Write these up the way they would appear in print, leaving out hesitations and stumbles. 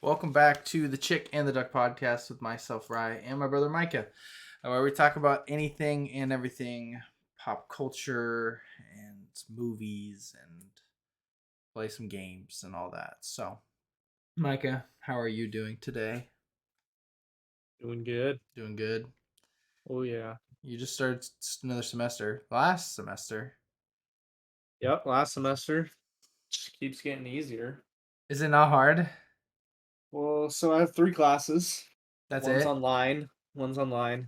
Welcome back to the Chick and the Duck podcast with myself, Ry, and my brother Micah, where we talk about anything and everything pop culture and movies and play some games and all that. So, Micah, how are you doing today? Doing good. Doing good. Oh yeah. You just started another semester, last semester. Yep. Last semester just keeps getting easier. Is it not hard? Well, so I have three classes. That's One's it? online. One's online.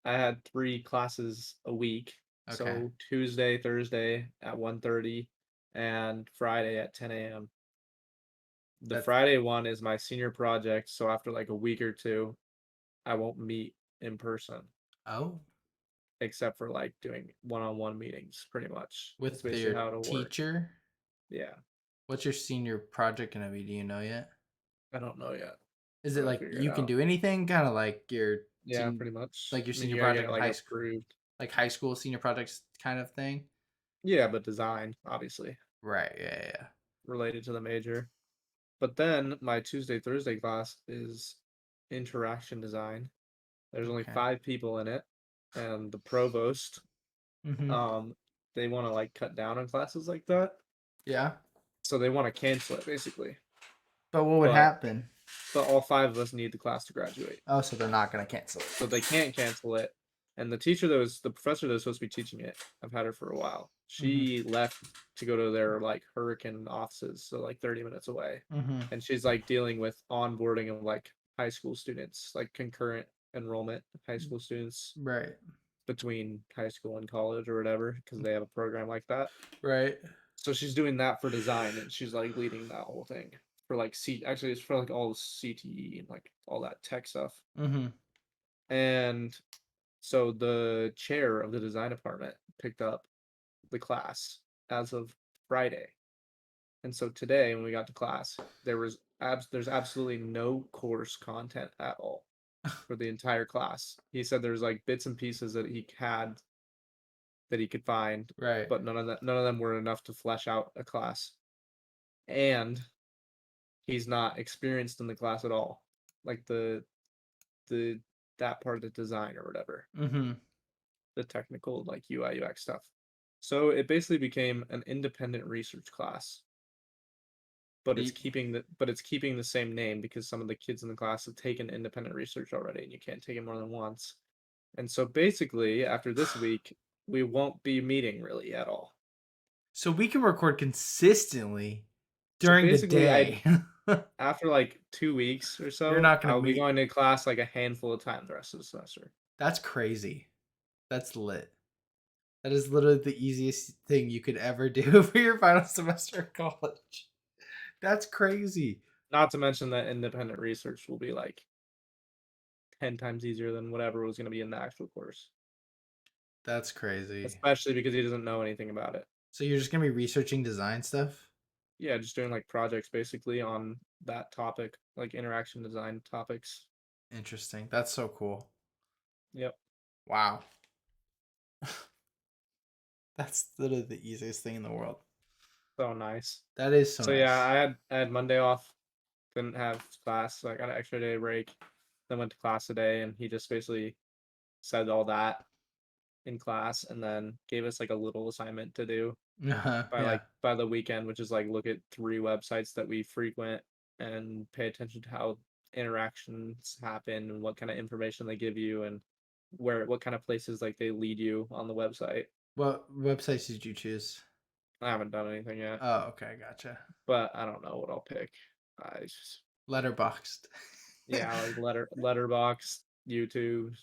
I had three classes a week. Okay. So Tuesday, Thursday at 1:30 and Friday at 10 a.m. The That's, Friday one is my senior project, so after like a week or two, I won't meet in person oh, except for like doing one-on-one meetings pretty much. That's with basically your how it'll work. teacher? Yeah. What's your senior project going to be? Do you know yet? I don't know yet. Is it Gotta like figure it you can out. do anything, kind of like your Yeah, pretty much. I mean, senior you gotta project get in it, like, high school, approved. like high school senior projects kind of thing? Yeah, but design, obviously, Right. Yeah. related to the major. But then my Tuesday, Thursday class is interaction design. There's Yeah. only Okay. 5 people in it, and the provost, Mm-hmm. um, they wanna, like, cut down on classes like that, Yeah. so they wanna cancel it, basically. But what would But happen? but all 5 of us need the class to graduate. Oh, so they're not gonna cancel So it. they can't cancel it. And the professor that was supposed to be teaching it, I've had her for a while. Mm-hmm. She left to go to their like hurricane offices, so like 30 minutes away. Mm-hmm. And she's like dealing with onboarding of like high school students, like concurrent enrollment high school students Right. between high school and college or whatever, because they have a program like that. Right. So she's doing that for design and she's like leading that whole thing for like actually it's for like all the CTE and like all that tech stuff. Mm-hmm. And so the chair of the design department picked up the class as of Friday. And so today when we got to class, there's absolutely no course content at all for the entire class. He said there's like bits and pieces that he had that he could find, Right. but none of them were enough to flesh out a class. And he's not experienced in the class at all. Like the that part of the design or whatever. Mm-hmm. The technical like UI UX stuff. So it basically became an independent research class, but it's keeping the same name because some of the kids in the class have taken independent research already, and you can't take it more than once. And so basically, after this week, we won't be meeting really at all. So we can record consistently So during the basically, I day. after like 2 weeks or You're so, not gonna I'll be meet. going to class like a handful of times the rest of the semester. That's crazy. That's lit. That is literally the easiest thing you could ever do for your final semester of college. That's crazy. Not to mention that independent research will be like 10 times easier than whatever was going to be in the actual course, That's crazy. especially because he doesn't know anything about it. So you're just gonna be researching design stuff? Yeah, just doing like projects basically on that topic, like interaction design topics. Interesting. That's so cool. Yep. Wow. That's literally the easiest thing in the world. So nice. That is so So yeah, nice. I had Monday off, didn't have class, so I got an extra day break. Then went to class today, and he just basically said all that in class, and then gave us like a little assignment to do Yeah. by the weekend, which is like look at 3 websites that we frequent and pay attention to how interactions happen and what kind of information they give you and what kind of places like they lead you on the website. What websites did you choose? I haven't done anything yet, Oh, okay, gotcha. but I don't know what I'll pick. I just Letterboxed. yeah, like letterbox, YouTube,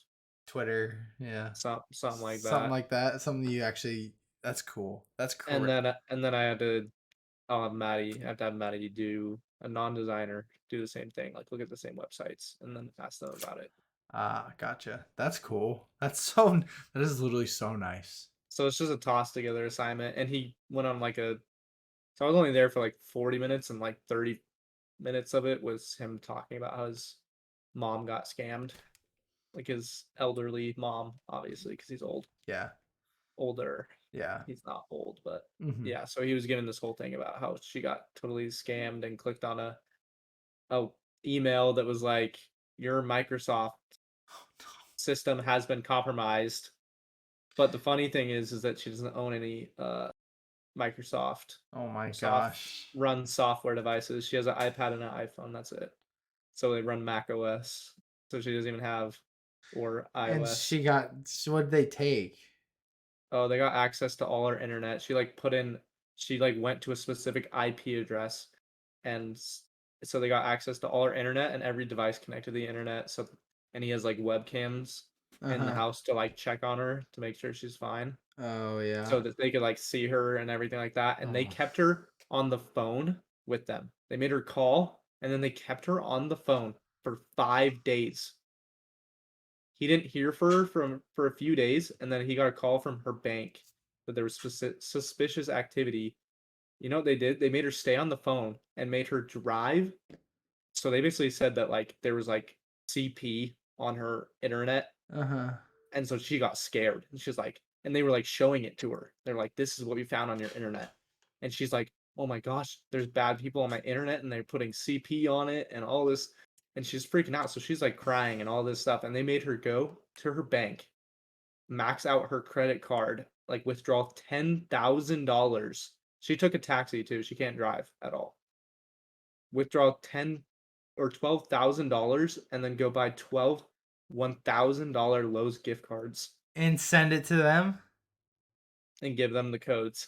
Twitter, yeah. something like Something that. like that. Something you actually that's cool. That's And correct. then I had to I have to have Maddie do a non-designer do the same thing, like look at the same websites and then ask them about it. Ah, gotcha. That's cool. That's so that is literally so nice. So it's just a toss together assignment. And he went on like a so I was only there for like 40 minutes and like 30 minutes of it was him talking about how his mom got scammed. Like his elderly mom, obviously, because he's Yeah. older. Yeah. He's not old, but Hmm. yeah. So he was giving this whole thing about how she got totally scammed and clicked on a email that was like, your Microsoft system has been compromised. But the funny thing is that she doesn't own any Microsoft Oh my soft gosh. run software devices. She has an iPad and an iPhone. That's it. So they run Mac OS. So she doesn't even have or And iOS. she got, so what did they take? Oh, they got access to all her internet. She like put in, she like went to a specific IP address, and so they got access to all her internet and every device connected to the internet. So, and he has like webcams in the Uh-huh. house to like check on her to make sure she's fine, Oh yeah. so that they could like see her and everything like that. And they Oh. kept her on the phone with them. They made her call, and then they kept her on the phone for 5 days. He didn't hear from her for a few days, and then he got a call from her bank that there was suspicious activity. You know what they did? They made her stay on the phone and made her drive. So they basically said that like there was like CP on her internet, Uh-huh. and so she got scared. And she's like, and they were like showing it to her. They're like, "This is what we found on your internet," and she's like, "Oh my gosh, there's bad people on my internet, and they're putting CP on it and all this." And she's freaking out. So she's like crying and all this stuff. And they made her go to her bank, max out her credit card, like withdraw $10,000. She took a taxi too. She can't drive at all. Withdraw $12,000 and then go buy 12 $1,000 Lowe's gift cards And send it to them? and give them the codes.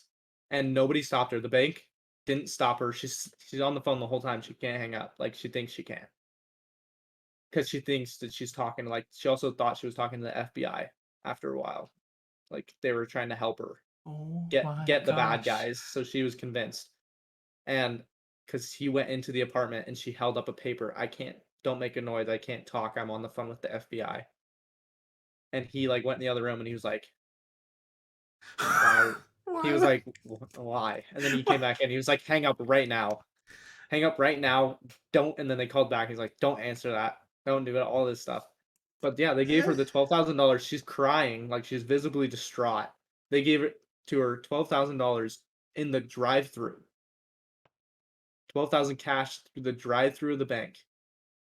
And nobody stopped her. The bank didn't stop her. She's on the phone the whole time. She can't hang up. Like she thinks she can. Because she thinks that she's talking, like she also thought she was talking to the FBI after a while. Like they were trying to help her Oh get my get the bad gosh. guys. So she was convinced. And because he went into the apartment and she held up a paper, "I can't, don't make a noise, I can't talk, I'm on the phone with the FBI." And he like went in the other room and he was like, "Why?" He Why was would like, "Why?" And then he came back and he was like, "Hang up right now. Hang up right now. Don't." And then they called back. He's like, "Don't answer that. Don't do it." All this stuff. But yeah, they gave her the $12,000. She's crying, like she's visibly distraught. They gave it to her $12,000 in the drive-through. 12,000 cash through the drive-through of the bank.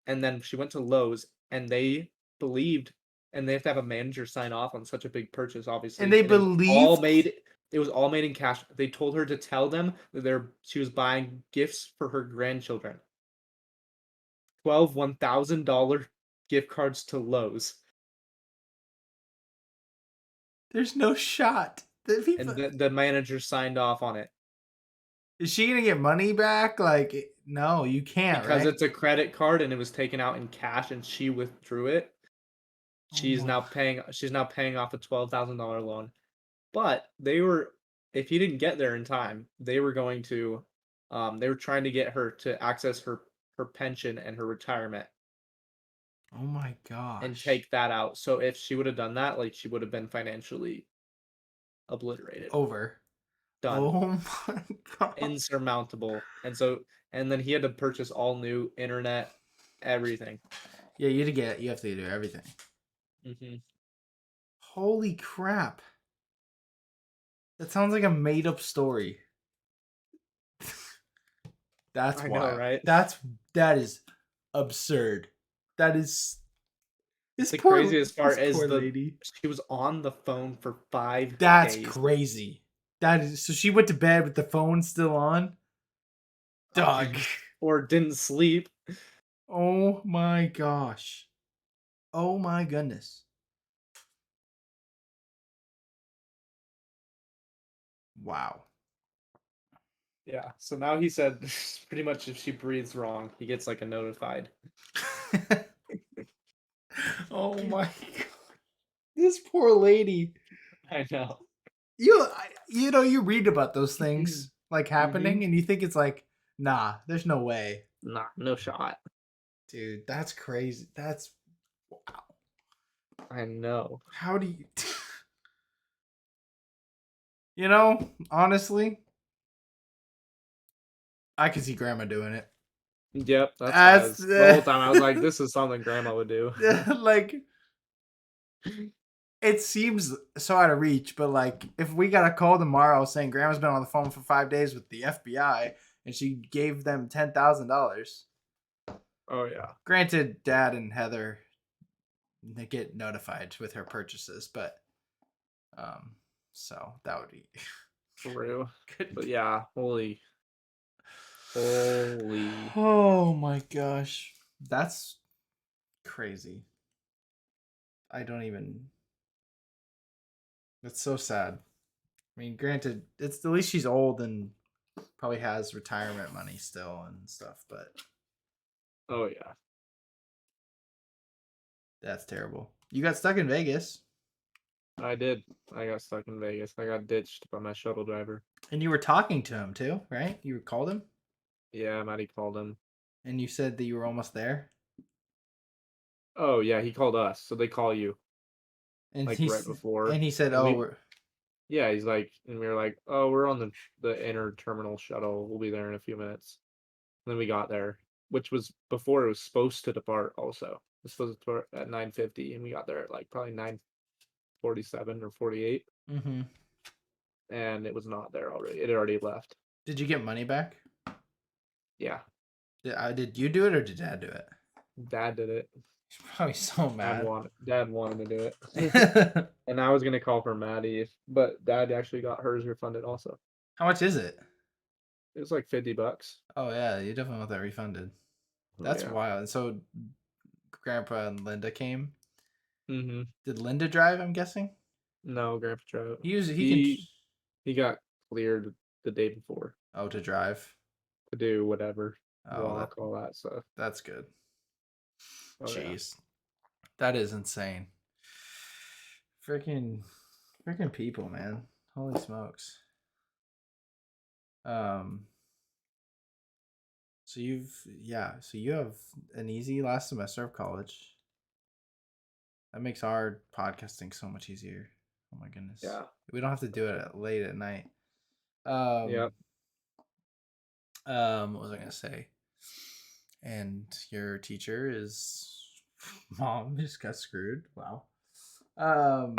And then she went to Lowe's and they believed, and they have to have a manager sign off on such a big purchase, and obviously. they And believed? it was all made in cash. They told her to tell them that she was buying gifts for her grandchildren. 12 $1,000 gift cards to Lowe's. There's no shot that people. And the manager signed off on it. Is she gonna get money back? Like, no, you can't, Because right? it's a credit card and it was taken out in cash and she withdrew it. Oh my. She's now paying off a $12,000 loan. But they were, if he didn't get there in time, they were going to, they were trying to get her to access her pension and her retirement Oh my and gosh. take that out. So if she would have done that, like she would have been financially obliterated, Over. done, Oh my god. insurmountable. And so, and then he had to purchase all new internet, everything. Yeah, you have to do everything. Hmm. Holy crap. That sounds like a made up story. That's I know, wild. right? That is absurd. That is The craziest this part is poor lady. she was on the phone for five That's days. crazy. That is, so she went to bed with the phone still on? Dog. Or didn't sleep. Oh my gosh. Oh my goodness. Wow. Yeah. So now he said pretty much if she breathes wrong, he gets like a notified. Oh my god. This poor lady. I know. You read about those things like Hmm. happening and you think it's like, nah, there's no way. Nah, no shot. Dude, that's crazy. That's wow. I know. How do you honestly, I could see grandma doing it. Yep, that's why I That's was the whole time I was like, this is something grandma would do. like it seems so out of reach, but like if we got a call tomorrow saying grandma's been on the phone for 5 days with the FBI and she gave them $10,000, Oh yeah. Granted, Dad and Heather, they get notified with her purchases, but um, so that would be For real. good. But yeah, holy. Oh my gosh, that's crazy. I don't even. That's so sad. I mean, granted, it's at least she's old and probably has retirement money still and stuff, but Oh yeah. that's terrible. You got stuck in Vegas I did. I got stuck in Vegas. I got ditched by my shuttle driver. and you were talking to him too, right? You called him Yeah, Maddie called him. and you said that you were almost there. Oh yeah, he called us. So they call you And like right before. he said, And "Oh, we yeah, he's like, and we were like, oh, we're on the inner terminal shuttle. We'll be there in a few minutes. And then we got there, which was before it was supposed to depart. Also, it was supposed to depart at 9:50, and we got there at like probably 9:47 or 48, mm-hmm. and it was not there already. It had already left. Did you get money back? Yeah, Did you do it or did Dad do it?" Dad did it. He's probably so mad. Dad wanted to do it, and I was gonna call for Maddie, but Dad actually got hers refunded. Also, How much is it? it was like $50. Oh yeah, you definitely want that refunded. Oh That's yeah. wild. And so Grandpa and Linda came. Mm-hmm. Did Linda drive? I'm guessing. No, Grandpa Trout. He can. He got cleared the day before Oh, to drive. to do whatever, Oh, walk, all that stuff. that's good. Oh yeah. Jeez, that is insane. Freaking, freaking people, man. Holy smokes. Um. So so you have an easy last semester of college. That makes our podcasting so much easier. Oh my goodness. Yeah. We don't have to do it late at night. Yep. What was I gonna say? And your teacher is mom just got screwed. Wow. I'm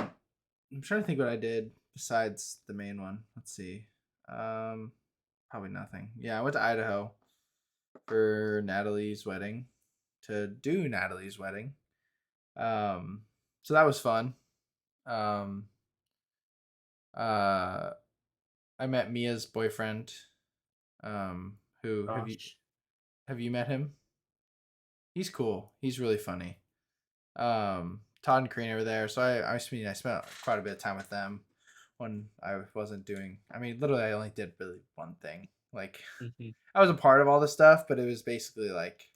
trying to think what I did besides the main one. Let's see. Probably nothing. Yeah, I went to Idaho for Natalie's wedding to do Natalie's wedding. So that was fun. Um, uh, I met Mia's boyfriend. Who Gosh. have you met him? He's cool. He's really funny. Todd and Karina were there, so I spent quite a bit of time with them when I wasn't doing. I mean, literally, I only did really one thing. Like, Mm-hmm. I was a part of all the stuff, but it was basically like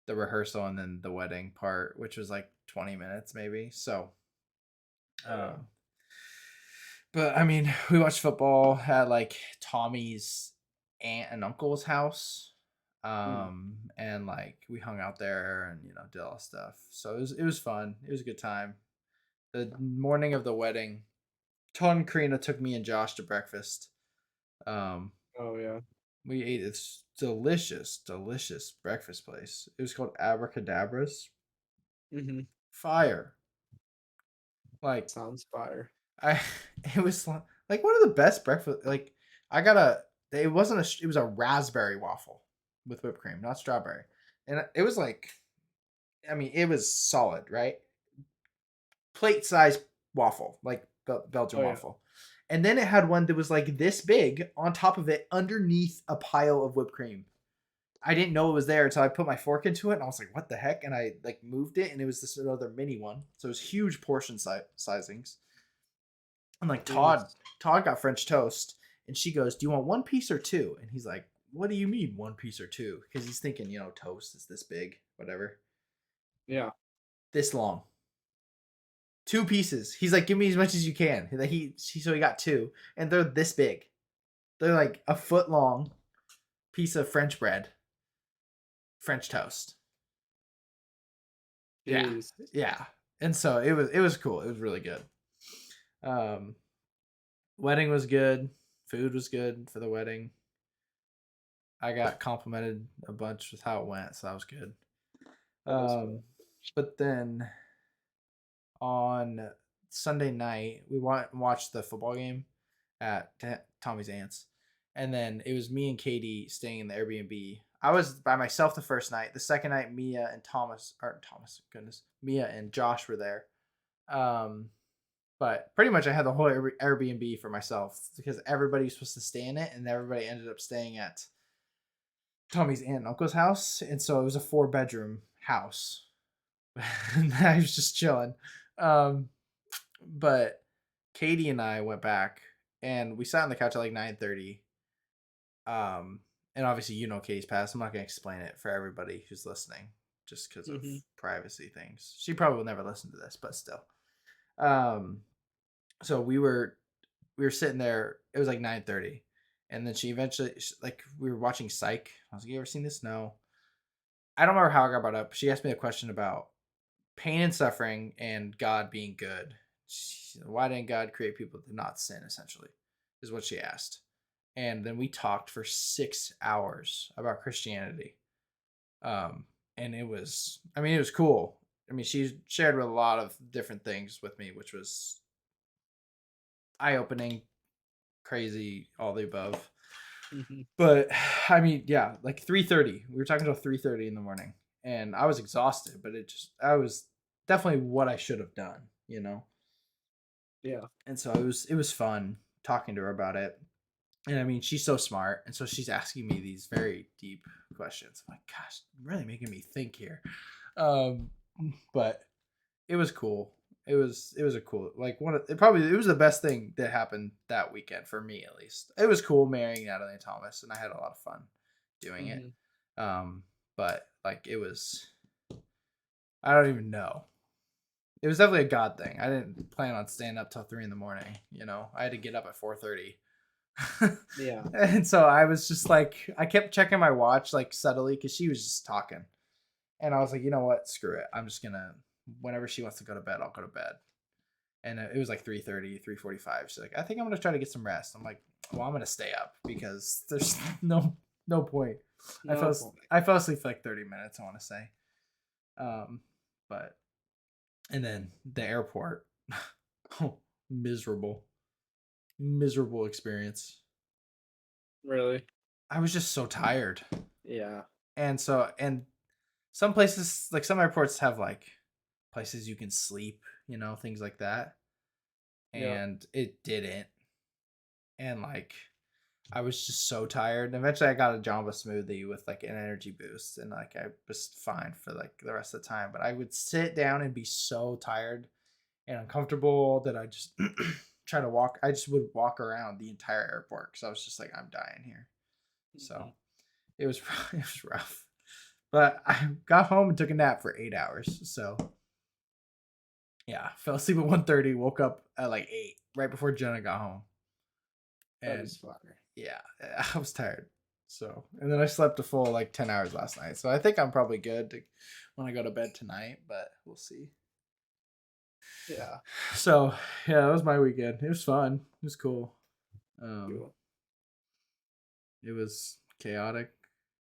the rehearsal and then the wedding part, which was like 20 minutes maybe. So, um, but I mean, we watched football at like Tommy's aunt and uncle's house. Mm. And like we hung out there and did all the stuff. So it was fun. It was a good time. The morning of the wedding, Todd and Karina took me and Josh to breakfast. Um, Oh yeah. we ate this delicious, delicious breakfast place. It was called Abracadabras. Mm-hmm. Fire. Like Sounds fire. I, it was like one of the best breakfast. Like I got a. It wasn't a. It was a raspberry waffle with whipped cream, not strawberry, and it was like. I mean, it was solid, right? Plate size waffle, like Belgian Oh yeah. waffle. And then it had one that was like this big on top of it, underneath a pile of whipped cream. I didn't know it was there until I put my fork into it, and I was like, "What the heck?" And I like moved it, and it was this other mini one. So it was huge portion sizings. And like Jeez. Todd got French toast, and she goes, "Do you want one piece or two?" And he's like, "What do you mean one piece or two?" Because he's thinking, toast is this big, whatever, Yeah. this long, two pieces. He's like, "Give me as much as you can." So he got two, and they're this big. They're like a foot long piece of French bread, French toast. Yeah, Jeez. yeah. And so it was cool. It was really good. Um, Wedding was good. Food was good for the wedding. I got complimented a bunch with how it went, so that was good. That is good. But then on Sunday night, we watched the football game at Tommy's aunt's, and then it was me and Katie staying in the Airbnb. I was by myself the first night. The second night, Mia and Josh were there. But pretty much I had the whole Airbnb for myself because everybody was supposed to stay in it, and everybody ended up staying at Tommy's aunt and uncle's house, and so it was a 4-bedroom house. And I was just chilling. Um, but Katie and I went back, and we sat on the couch at like 9:30. And obviously Katie's past. I'm not gonna explain it for everybody who's listening, just because of Mm-hmm. privacy things. She probably will never listen to this, but still. Um, so we were sitting there. It was like 9:30, and then she eventually like we were watching Psych. I was like, "You ever seen this?" No. I don't remember how I got brought up. She asked me a question about pain and suffering and God being good. Why didn't God create people to not sin? Essentially, is what she asked. And then we talked for 6 hours about Christianity. And it was, I mean, it was cool. I mean, she shared a lot of different things with me, which was eye opening, crazy, all the above. Mm-hmm. But I mean, yeah, like 3:30. We were talking until 3:30 in the morning, and I was exhausted. But I was definitely what I should have done, Yeah. And so it was fun talking to her about it. And I mean, she's so smart, and so she's asking me these very deep questions. I'm like, gosh, really making me think here. Um, but it was cool. It was a cool it was the best thing that happened that weekend for me at least. It was cool marrying Natalie and Thomas, and I had a lot of fun doing it. Mm-hmm. But like it was, I don't even know. It was definitely a God thing. I didn't plan on staying up till 3 in the morning. I had to get up at 4:30. Yeah. And so I was just like, I kept checking my watch like subtly because she was just talking. And I was like, you know what? Screw it. I'm just gonna whenever she wants to go to bed, I'll go to bed. And it was like 3:30, 3:45. She's like, I think I'm gonna try to get some rest. I'm like, well, I'm gonna stay up because there's no point. I No fell point. I fell asleep for like 30 minutes, I want to say. Um, but and then the airport, oh, miserable, miserable experience. Really? I was just so tired, Yeah. and some places like some airports have like places you can sleep, things like that, Yeah. and it didn't. And like I was just so tired. And eventually I got a Jamba smoothie with like an energy boost, and like I was fine for like the rest of the time. But I would sit down and be so tired and uncomfortable that I just try to walk. I just would walk around the entire airport because I was just like, I'm dying here. Mm-hmm. So it was it was rough. But I got home and took a nap for 8 hours. So yeah, fell asleep at 1:30, woke up at like 8, right before Jenna got home. That And is fire. yeah, I was tired. So, and then I slept a full like 10 hours last night. So I think I'm probably good when I go to bed tonight, but we'll see. Yeah. So, yeah, that was my weekend. It was fun. It was cool. Cool. It was chaotic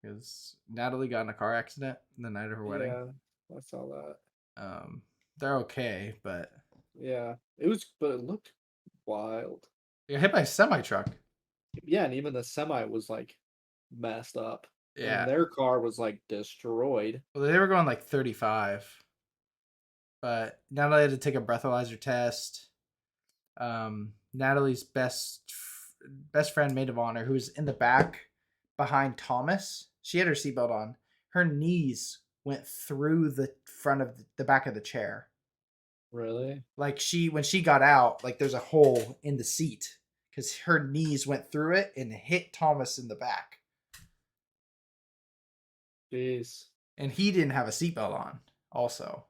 because Natalie got in a car accident the night of her wedding. Yeah. I saw that. Um, they're okay, but Yeah. It was, but it looked wild. they got hit by a semi truck. Yeah, and even the semi was like messed up. And then Yeah. their car was like destroyed. Well, they were going like 35, but Natalie had to take a breathalyzer test. Natalie's best friend, maid of honor, who was in the back behind Thomas. She had her seatbelt on. Her knees went through the front of the back of the chair. Really? Like when she got out, like there's a hole in the seat because her knees went through it and hit Thomas in the back, Jeez. and he didn't have a seatbelt on, also.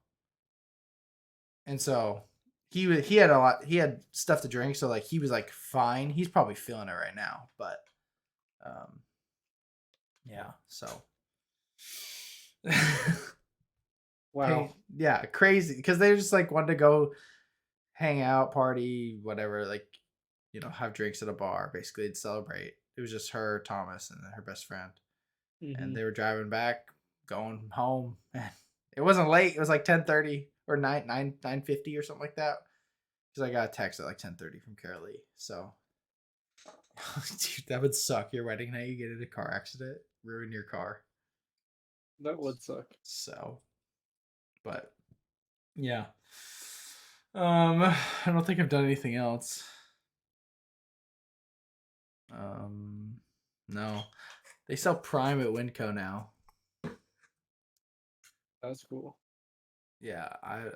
And so he had a lot. He had stuff to drink, so like he was like fine. He's probably feeling it right now, but um, yeah. So Wow. yeah, crazy because they just like wanted to go hang out, party, whatever, like have drinks at a bar, basically to celebrate. It was just her, Thomas, and her best friend, and Mm-hmm. they were driving back, going home, and it wasn't late. It was like 10:30 or 9:50 or something like that. Because I got a text at like 10:30 from Carolee. So, dude, that would suck. Your wedding night, you get in a car accident, ruin your car. That would suck. So, but yeah. I don't think I've done anything else. No. They sell Prime at Winco now. That's cool. Yeah,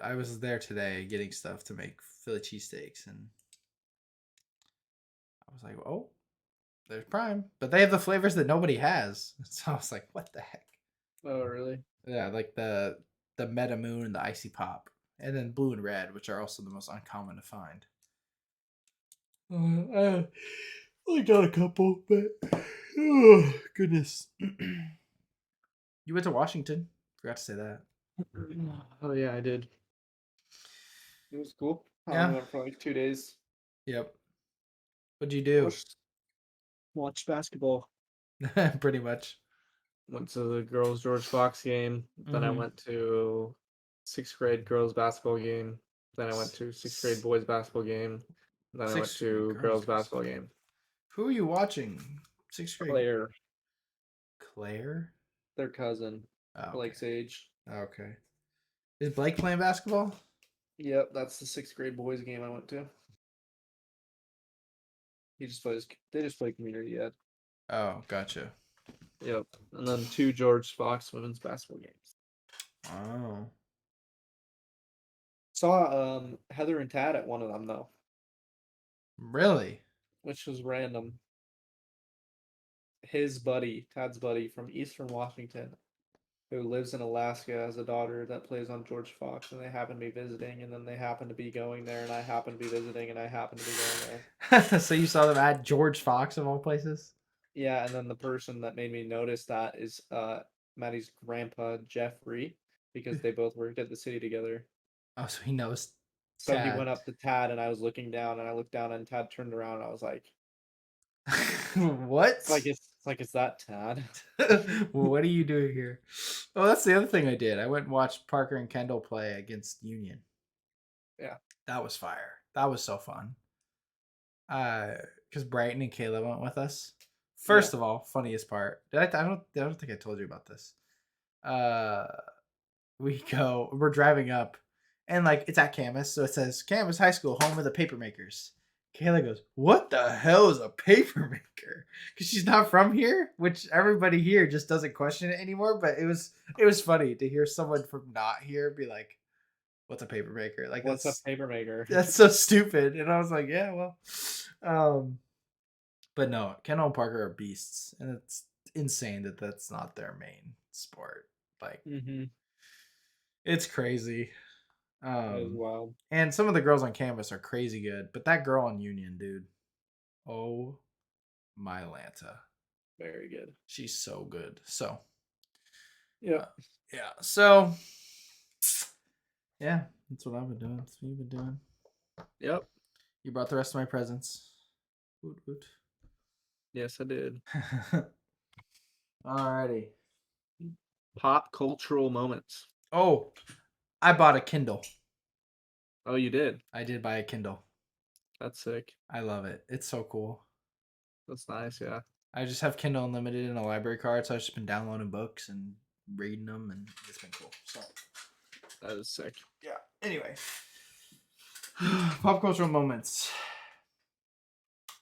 I was there today getting stuff to make Philly cheesesteaks, and I was like, oh, there's Prime, but they have the flavors that nobody has. So I was like, what the heck? Oh, really? Yeah, like the Meta Moon and the Icy Pop, and then blue and red, which are also the most uncommon to find. I only got a couple, but oh goodness. You went to Washington. Forgot to say that. Oh yeah, I did. It was cool. I only Yeah. went for like 2 days. Yep. What'd you do? Watched basketball. Pretty much. Went to the girls George Fox game. Then I Mm-hmm. went to sixth grade girls basketball game. Then I went to sixth grade boys basketball game. Then I went Sixth grade to girls girls basketball. basketball game. Who are you watching? Sixth grade. Claire, Claire. their cousin, Oh, okay. Blake's age. Okay. Is Blake playing basketball? Yep, that's the sixth grade boys game I went to. He just plays. They just play community ed. Oh, gotcha. Yep, and then 2 George Fox women's basketball games. Oh. Saw Heather and Tad at one of them though, Really? which was random. His buddy, Tad's buddy from Eastern Washington, who lives in Alaska, has a daughter that plays on George Fox, and they happen to be visiting, and then they happen to be going there, and I happen to be visiting, and I happen to be going there. So you saw them at George Fox of all places? Yeah, and then the person that made me notice that is Maddie's grandpa, Jeffrey, because they both worked at the city together. Oh, so he knows So he Tad. went up to Tad, and I was looking down, and I looked down, and Tad turned around, and I was like, What? it's like, is that Tad? What are you doing here? Oh, that's the other thing I did. I went and watched Parker and Kendall play against Union. Yeah. That was fire. That was so fun. Because Brighton and Kayla went with us. Yeah. First of all, funniest part. I don't think I told you about this. Uh, we're driving up, and like it's at Camas, so it says Camas High School, home of the papermakers. Kayla goes, "What the hell is a papermaker?" Because she's not from here, which everybody here just doesn't question it anymore. But it was funny to hear someone from not here be like, "What's a papermaker?" Like What's a paper maker? that's so stupid. And I was like, "Yeah, well." But no, Kendall and Parker are beasts, and it's insane that that's not their main sport. Like, Mm-hmm. it's crazy. That is Um, wild. and some of the girls on campus are crazy good, but that girl on Union, dude, oh my Lanta, Very good. she's so good. So, Yep. yeah, so yeah, that's what I've been doing. That's what you've been doing. Yep. You brought the rest of my presents. Woot woot. Yes, I did. Alrighty. Pop cultural moments. Oh, I bought a Kindle. Oh, you did. I did buy a Kindle. That's sick. I love it. It's so cool. That's nice. Yeah. I just have Kindle Unlimited and a library card, so I've just been downloading books and reading them, and it's been cool. So, That is sick. yeah. Anyway, pop cultural moments.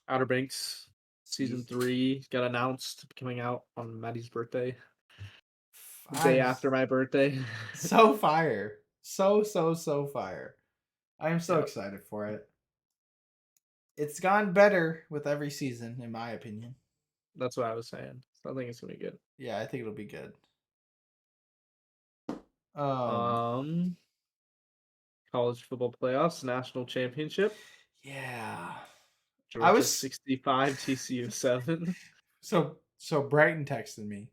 Outer Banks season 3 got announced coming out on Maddie's birthday. The day after my birthday. So fire. So fire. I am so Yep. excited for it. It's gone better with every season, in my opinion. That's what I was saying. So I think it's gonna be good. Yeah, I think it'll be good. College football playoffs, national championship. Yeah. I Georgia was 65, TCU 7. so Brighton texted me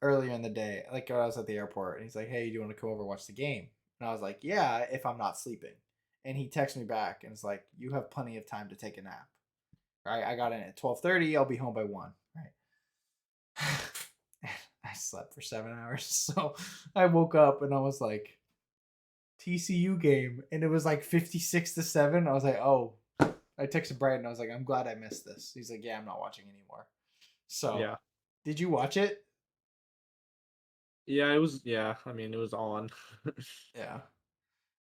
earlier in the day, like when I was at the airport, and he's like, "Hey, do you want to come over and watch the game?" And I was like, "Yeah, if I'm not sleeping." And he texted me back and it's like, "You have plenty of time to take a nap." Right? I got in at 12:30. I'll be home by 1. Right? I slept for 7 hours, so I woke up and I was like, TCU game, and it was like 56-7. I was like, "Oh." I texted Brighton. I was like, "I'm glad I missed this." He's like, "Yeah, I'm not watching anymore." So, Yeah. did you watch it? Yeah, it was. Yeah, I mean, it was on. Yeah.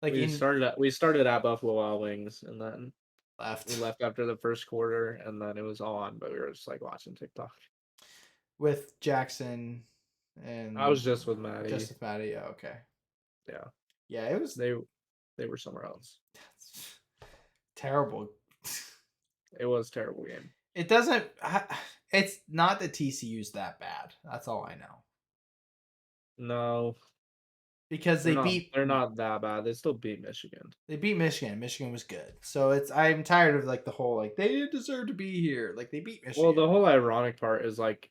Like we in started at we started at Buffalo Wild Wings, and then we left left after the first quarter, and then it was on. But we were just like watching TikTok. with Jackson I and was just with Maddie. just with Maddie. Oh, okay. Yeah, Yeah, it was they they were somewhere else. terrible. It was a terrible game. It doesn't. It's not that TCU's that bad. That's all I know. No, Because they're not. They're not that bad. They still beat Michigan. they beat Michigan. Michigan was good. So it's I'm tired of like the whole like they didn't deserve to be here. Like they beat Well, Michigan. the whole ironic part is like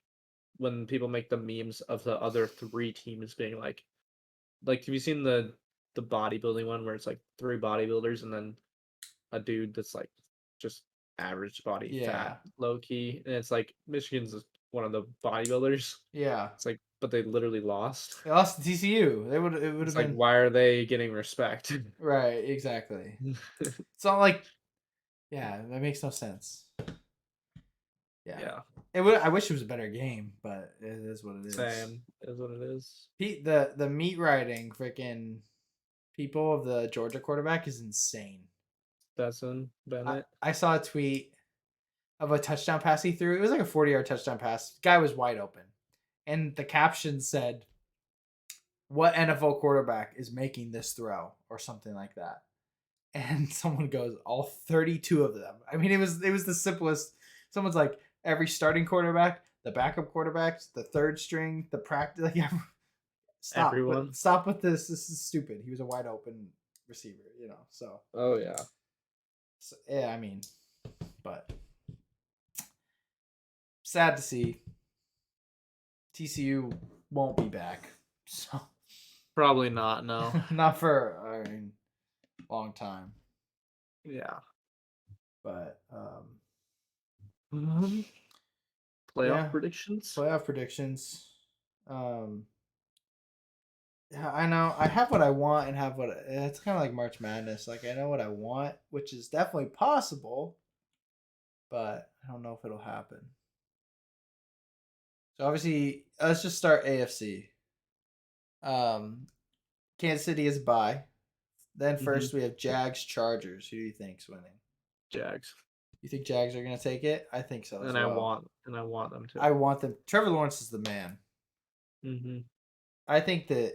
when people make the memes of the other three teams being like have you seen the bodybuilding one where it's like three bodybuilders and then a dude that's like just average body Yeah. fat, low key, and it's like Michigan's one of the bodybuilders. Yeah. It's like, but they literally lost. They lost to TCU. They would it would It's have like, been why are they getting respect? right, exactly. It's not like yeah, that makes no sense. Yeah. Yeah, It would I wish it was a better game, but it is what it is. same is what it is. The meat riding freaking people of the Georgia quarterback is insane. Stetson Bennett. I saw a tweet of a touchdown pass he threw. It was like a 40-yard touchdown pass. Guy was wide open. And the caption said, "What NFL quarterback is making this throw?" or something like that. And someone goes, "All 32 of them." I mean, it was the simplest. Someone's like, every starting quarterback, the backup quarterbacks, the third string, the practice. Like, Everyone. Stop with this. This is stupid. He was a wide open receiver, So, Oh yeah. yeah, I mean, but sad to see. TCU won't be back. So Probably not. No. not for long time. Yeah. But Um, yeah, Playoff predictions. playoff predictions. Um, yeah, I know I have what I want and have what it's kind of like March Madness. Like I know what I want, which is definitely possible, but I don't know if it'll happen. So obviously, let's just start AFC. Um, Kansas City is a bye. Then first we have Jags Chargers. Who do you think's winning? Jags. You think Jags are gonna take it? I think so as And well. I want them to. I want them. Trevor Lawrence is the man. Mm-hmm. I think that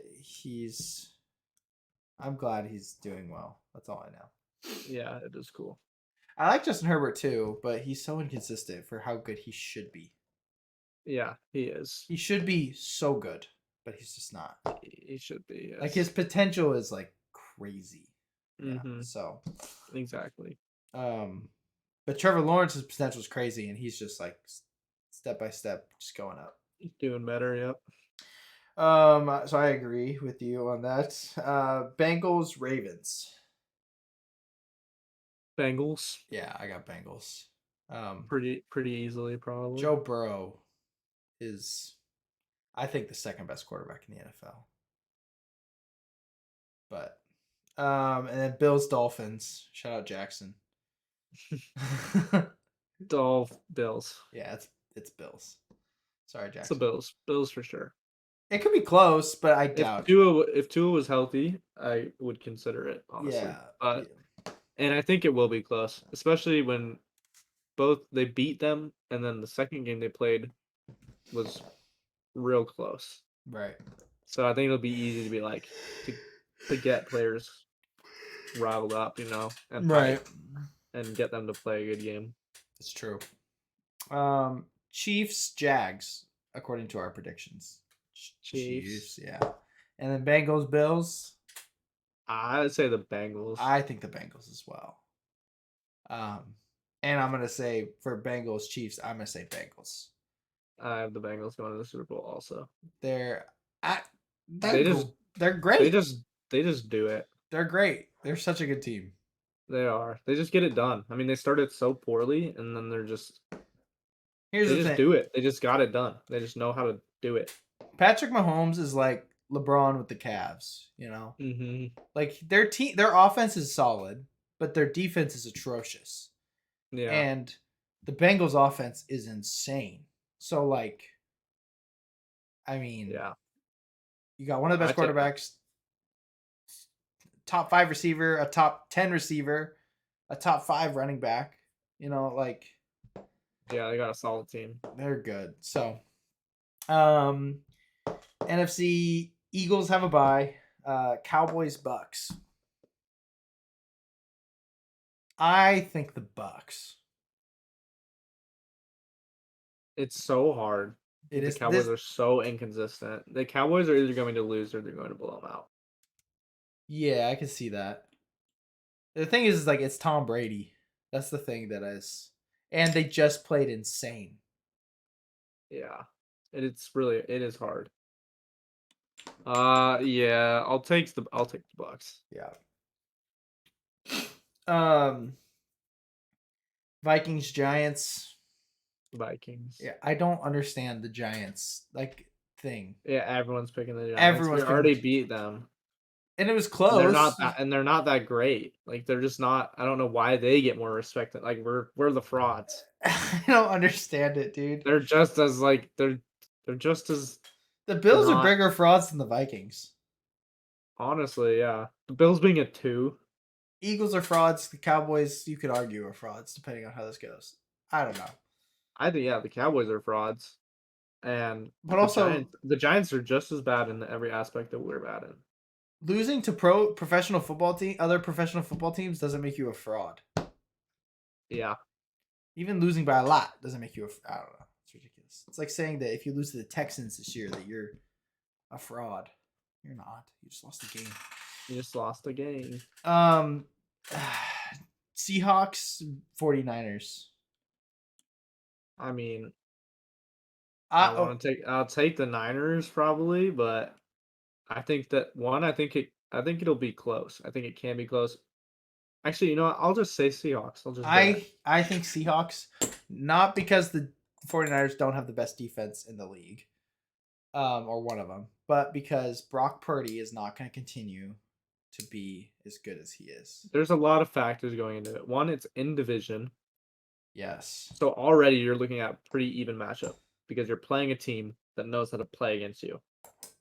I'm glad he's doing well. That's all I know. Yeah, it is cool. I like Justin Herbert too, but he's so inconsistent for how good he should be. Yeah, he is. He should be so good, but he's just not. He should be. Yes. Like his potential is like crazy. Mm-hmm. Yeah. So exactly. But Trevor Lawrence's potential is crazy, and he's just like step by step, just going up. He's doing better. Yep. So I agree with you on that. Bengals, Ravens. Bengals. Yeah, I got Bengals. Pretty easily probably. Joe Burrow is, I think, the second best quarterback in the NFL. But, and then Bills, Dolphins. Shout out Jackson. Bills. Yeah, it's Bills. Sorry, It's the Jackson. Bills. Bills for sure. It could be close, but I doubt. If Tua was healthy, I would consider it honestly. Yeah, But and I think it will be close, especially when both they beat them, and then the second game they played was real close. right. So I think it'll be easy to be like to get players riled up, and Right. and get them to play a good game. It's true. Chiefs, Jags, according to our predictions. Chiefs. Yeah. And then Bengals, Bills. I would say the Bengals. I think the Bengals as well. And I'm gonna say for Bengals, Chiefs, I'm gonna say Bengals. I have the Bengals going to the Super Bowl also. They're They great. They just do it. They're great. They're such a good team. They are. They just get it done. I mean, they started so poorly, and then they're just. Here's they the just thing. do it. They just got it done. They just know how to do it. Patrick Mahomes is like LeBron with the Cavs. Mm-hmm. Like their offense is solid, but their defense is atrocious. Yeah. And the Bengals offense is insane. So like, I mean, yeah, You got one of the best I take that. quarterbacks, top 5 receiver, a top 10 receiver, a top 5 running back. You know, like Yeah, they got a solid team. they're good. So, um, NFC Eagles have a bye. Cowboys Bucks. I think the Bucks. It's so hard. It The is Cowboys this. are so inconsistent. The Cowboys are either going to lose or they're going to blow them out. Yeah, I can see that. The thing is like it's Tom Brady. That's the thing that is, and they just played insane. Yeah. It is hard. Yeah, I'll take the Bucks. Yeah. Um, Vikings Giants. Vikings. Yeah, I don't understand the Giants like thing. Yeah, everyone's picking the Giants. We Everyone's picking already the, beat them. and it was And close. they're not that great. Like they're just not. I don't know why they get more respect. Like we're the frauds. I don't understand it, dude. They're just as like they're just as The Bills are not. bigger frauds than the Vikings. Honestly, yeah. The Bills being a 2. Eagles are frauds. The Cowboys, you could argue, are frauds, depending on how this goes. I don't know. I think yeah, the Cowboys are frauds, and But also, The Giants are just as bad in every aspect that we're bad in. losing to professional football team, other professional football teams, doesn't make you a fraud. Yeah, Even losing by a lot doesn't make you I don't know. It's ridiculous. It's like saying that if you lose to the Texans this year, that you're a fraud. You're not. You just lost the game. you just lost the game. Um, Seahawks, 49ers. I mean, Oh, I'll take the Niners probably, but I think it'll be close. I think it can be close. Actually, you know what? I'll just say Seahawks. I'll just bet. I think Seahawks, not because the 49ers don't have the best defense in the league, or one of them, but because Brock Purdy is not going to continue to be as good as he is. There's a lot of factors going into it. One, it's in division. Yes. So already you're looking at a pretty even matchup because you're playing a team that knows how to play against you.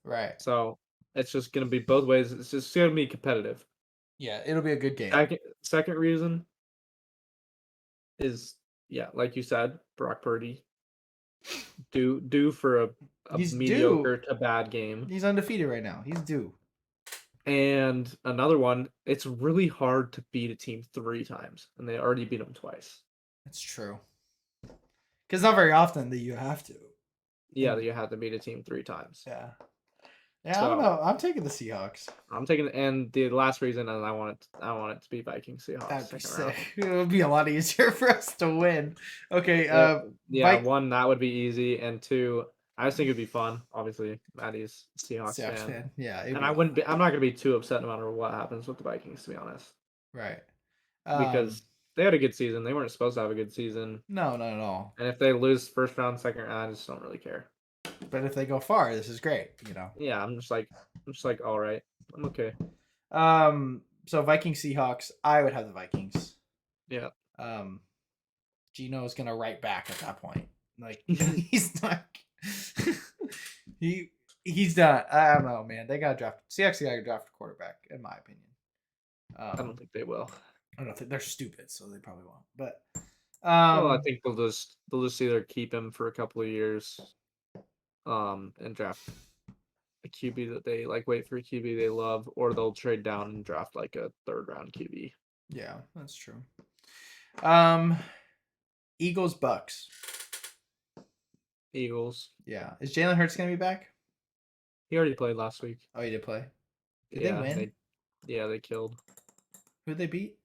Right. So it's just gonna be both ways. It's just gonna be competitive. Yeah, it'll be a good game. Second reason is yeah, like you said, Brock Purdy due for a He's mediocre due. to bad game. He's undefeated right now. He's due. And another one, it's really hard to beat a team 3 times, and they already beat them twice. That's true. Because not very often that you have to. Yeah, you have to beat a team 3 times. Yeah. Yeah, I don't So know. I'm taking the Seahawks. I'm taking and the last reason is I want it to be Vikings Seahawks That'd be second round. sick. It would be a lot easier for us to win. Okay, Yeah, one that would be easy, and two, I just think it'd be fun. Obviously, Maddie's a Seahawks Seahawks fan, fan. Yeah, it'd and be a lot of fun. I'm not gonna be too upset no matter what happens with the Vikings, to be honest, Right. because they had a good season. They weren't supposed to have a good season, No, not at all. and if they lose first round, second round, I just don't really care. But if they go far, this is great, you know. Yeah, I'm just like, all right, I'm okay. So Vikings Seahawks, I would have the Vikings. Yeah. Gino is gonna write back at that point. Like he's not he's done. I don't know, man. They gotta draft Seahawks gotta draft a quarterback, in my opinion. I don't think they will. I don't think they're stupid, so they probably won't. But Well, I think they'll just either keep him for a couple of years, and draft a QB that they like, wait for a QB they love, or they'll trade down and draft like a third round QB. yeah, that's true. Um, Eagles Bucks. Eagles. Yeah, is Jalen Hurts gonna be back? He already played last week. Oh, he did play. Did they Yeah, win? they killed. Who'd they beat?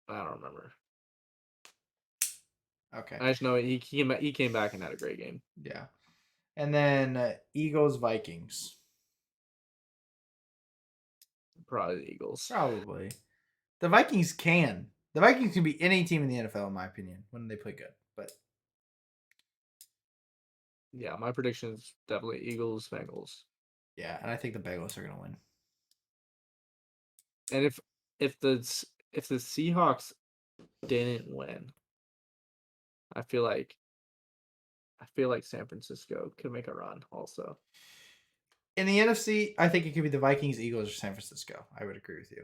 I don't remember. Okay. I just know he came back and had a great game. Yeah. And then Eagles Vikings. Probably the Eagles. Probably. The Vikings can. The Vikings can beat any team in the NFL, in my opinion, when they play good. But Yeah, my prediction is definitely Eagles, Bengals. yeah, and I think the Bengals are gonna win. And if the Seahawks didn't win, I feel like San Francisco could make a run also. In the NFC, I think it could be the Vikings, Eagles, or San Francisco. I would agree with you.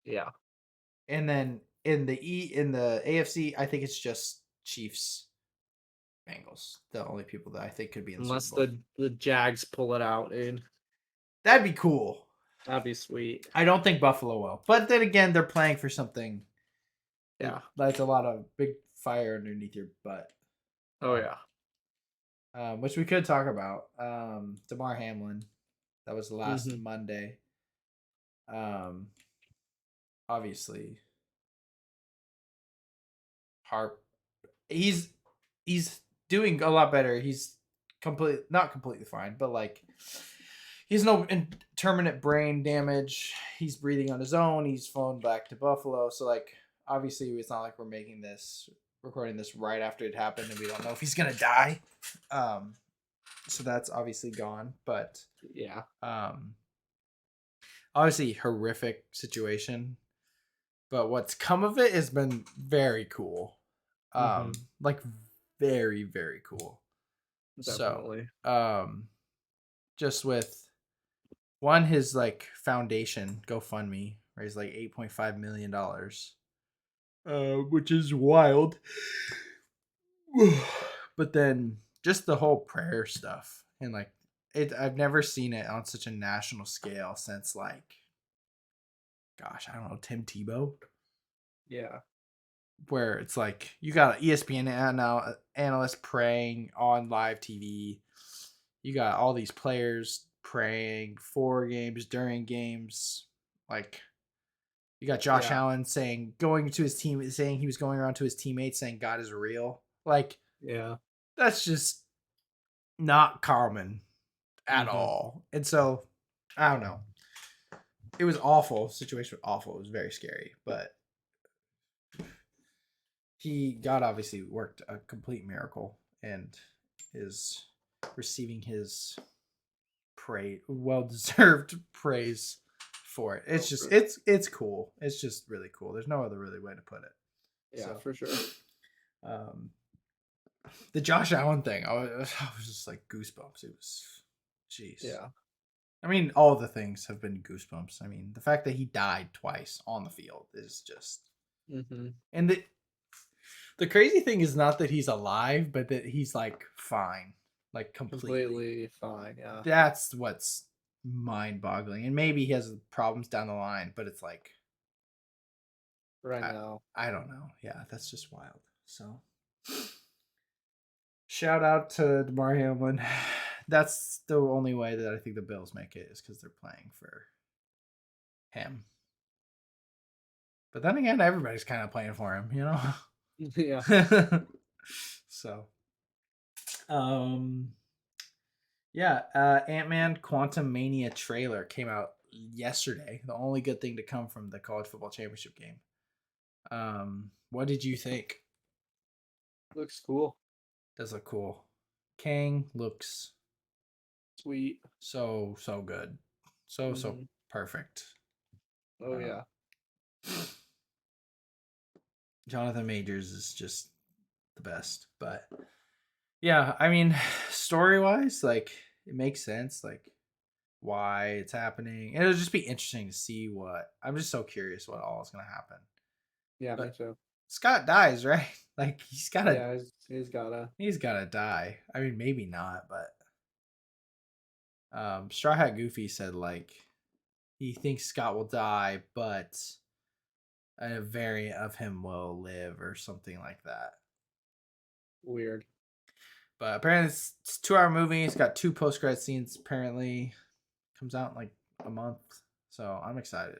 Yeah. And then in the AFC, I think it's just Chiefs, Bengals. The only people that I think could be in the Super Unless Bowl. the Jags pull it out, dude. That'd be cool. That'd be sweet. I don't think Buffalo will, but then again, they're playing for something. Yeah. That's a lot of big fire underneath your butt. Oh yeah. Which we could talk about. Damar Hamlin. That was last Mm-hmm. Monday. Obviously, Harp. He's he's doing a lot better. He's not completely fine, but like he's no intermittent brain damage. He's breathing on his own. He's flown back to Buffalo. So like obviously it's not like we're recording this right after it happened and we don't know if he's gonna die. So that's obviously gone. But Yeah. obviously horrific situation. But what's come of it has been very cool. Mm-hmm. Like very, very cool. Definitely. So just with one, his like foundation GoFundMe raised like $8.5 million, which is wild. But then just the whole prayer stuff and like I've never seen it on such a national scale since like, gosh, I don't know, Tim Tebow, Yeah. where it's like you got an ESPN analyst praying on live TV. You got all these players praying for games, during games. Like you got Josh Yeah. Allen going to his team, saying he was going around to his teammates saying God is real. Like Yeah. that's just not common at Mm-hmm. all. And so I don't know. It was awful. Situation was awful. It was very scary, but God obviously worked a complete miracle and is receiving his well deserved praise for it. It's just it's cool. It's just really cool. There's no other really way to put it. Yeah, So for sure. um the Josh Allen thing, I was just like goosebumps. It was jeez. Yeah. I mean, all the things have been goosebumps. I mean, the fact that he died twice on the field is just Mm-hmm. and the crazy thing is not that he's alive, but that he's like fine. Like completely. Completely fine. Yeah. That's what's mind boggling. And maybe he has problems down the line, but it's like Right now. I don't know. Yeah, that's just wild. So shout out to Damar Hamlin. That's the only way that I think the Bills make it is because they're playing for him. But then again, everybody's kind of playing for him, you know? Yeah. So yeah, Ant-Man Quantum Mania trailer came out yesterday. The only good thing to come from the college football championship game. What did you think? Looks cool. Does look cool. Kang looks Sweet. so good. So Mm-hmm. perfect. Oh yeah. Jonathan Majors is just the best. But yeah, I mean, story-wise, like it makes sense like why it's happening. And it'll just be interesting to see I'm just so curious what all is going to happen. Yeah, me But too. Scott dies, right? Like he's got to Yeah, he's gotta. die. I mean, maybe not, but Straw Hat Goofy said like he thinks Scott will die, but a variant of him will live or something like that. Weird. But apparently it's a 2-hour movie. It's got 2 post-credit scenes. Apparently comes out in like a month. So I'm excited.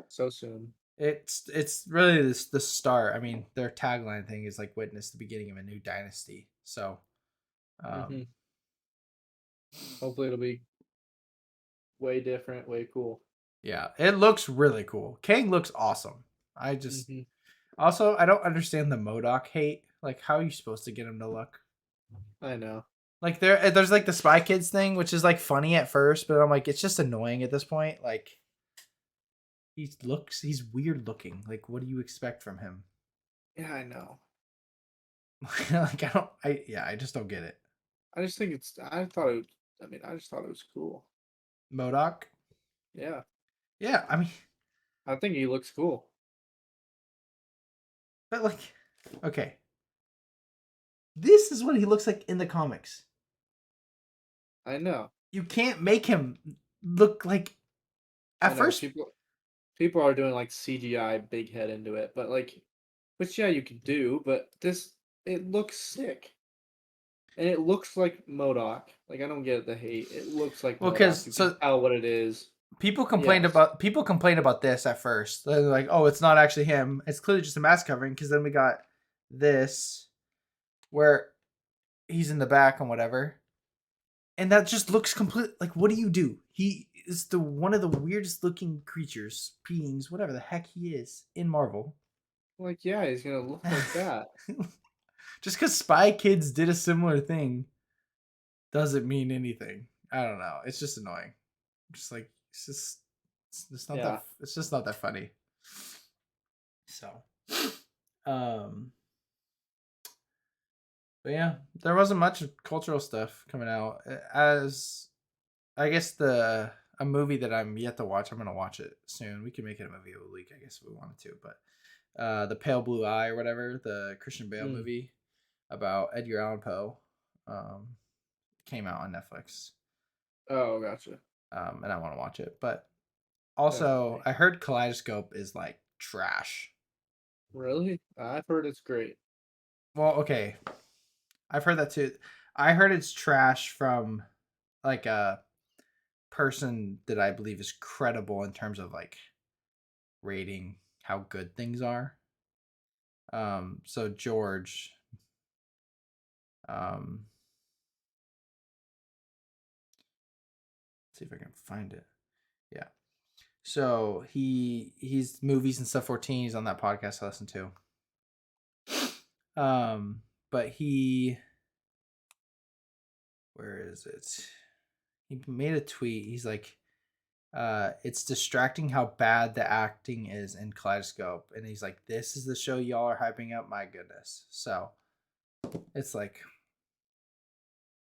So soon. It's really the start. I mean, their tagline thing is like witness the beginning of a new dynasty. So Mm-hmm. Hopefully it'll be way different, way cool. yeah, it looks really cool. Kang looks awesome. I just Mm-hmm. also I don't understand the MODOK hate. Like, how are you supposed to get him to look? I know. Like there's like the Spy Kids thing, which is like funny at first, but I'm like, it's just annoying at this point. Like he's weird looking. Like, what do you expect from him? Yeah, I know. Like I just don't get it. I just think it's. I thought it. I mean, I just thought it was cool. MODOK. Yeah, Yeah, I mean, I think he looks cool. but like, okay, this is what he looks like in the comics. I know. You can't make him look like I at know. first. People are doing like CGI big head into it, but like, which yeah, you could do, but this it looks sick. And it looks like MODOK. Like I don't get the hate. It looks like Well, MODOK. because You can so tell what it is. Yes. people complained about this at first. They're like, oh, it's not actually him. It's clearly just a mask covering. Because then we got this where he's in the back and whatever, and that just looks complete. Like, what do you do? He is the one of the weirdest looking creatures, beings, whatever the heck he is in Marvel. Like yeah, he's gonna look like that. Just because Spy Kids did a similar thing doesn't mean anything. I don't know. It's just annoying. Just like it's not that Yeah. it's just not that funny. So, um, but yeah, there wasn't much cultural stuff coming out. As I guess a movie that I'm yet to watch. I'm gonna watch it soon. We can make it a movie of the week, I guess, if we wanted to. But the Pale Blue Eye or whatever, the Christian Bale Mm. movie about Edgar Allan Poe, um, came out on Netflix. Oh, gotcha. And I want to watch it. But also, Definitely. I heard Kaleidoscope is like trash. Really? I've heard it's great. Well, okay, I've heard that too. I heard it's trash from like a person that I believe is credible in terms of like rating how good things are. So George, let's see if I can find it. Yeah. So he's movies and stuff 14. He's on that podcast I listen to. But where is it? He made a tweet. He's like, it's distracting how bad the acting is in Kaleidoscope. And he's like, this is the show y'all are hyping up. My goodness. So it's like,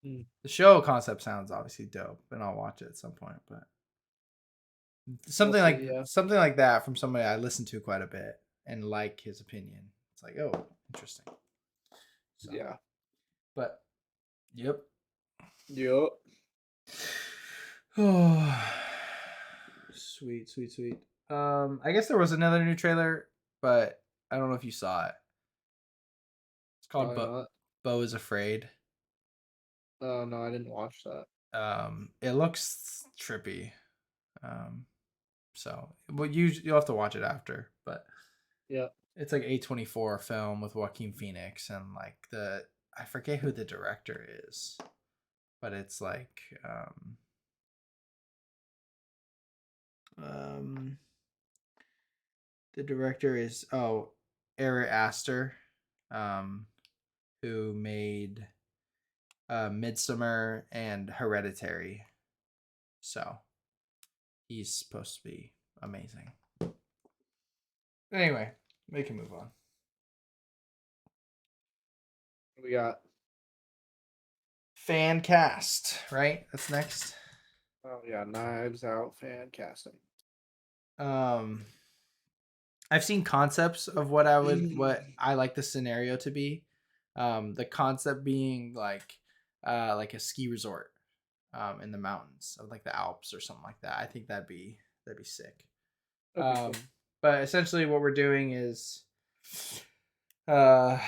Mm. the show concept sounds obviously dope, and I'll watch it at some point. But We'll see. Yeah. something like that from somebody I listen to quite a bit and like his opinion. It's like, oh, interesting. So, Yeah. but yep. Yup. Oh, sweet, sweet, sweet. I guess there was another new trailer, but I don't know if you saw it. It's called Probably not. Bo is Afraid. Oh no, I didn't watch that. It looks trippy. So well, you'll have to watch it after, but Yeah. it's like A24 film with Joaquin Phoenix and like I forget who the director is, but it's like the director is Ari Aster, um, who made Midsummer and Hereditary. So he's supposed to be amazing. Anyway, we can move on. We got. Fan cast, right? That's next. Oh yeah, Knives Out fan casting. Um, I've seen concepts of what I like the scenario to be. The concept being like a ski resort, in the mountains of like the Alps or something like that. I think that'd be sick. That'd be cool. But essentially, what we're doing is, uh,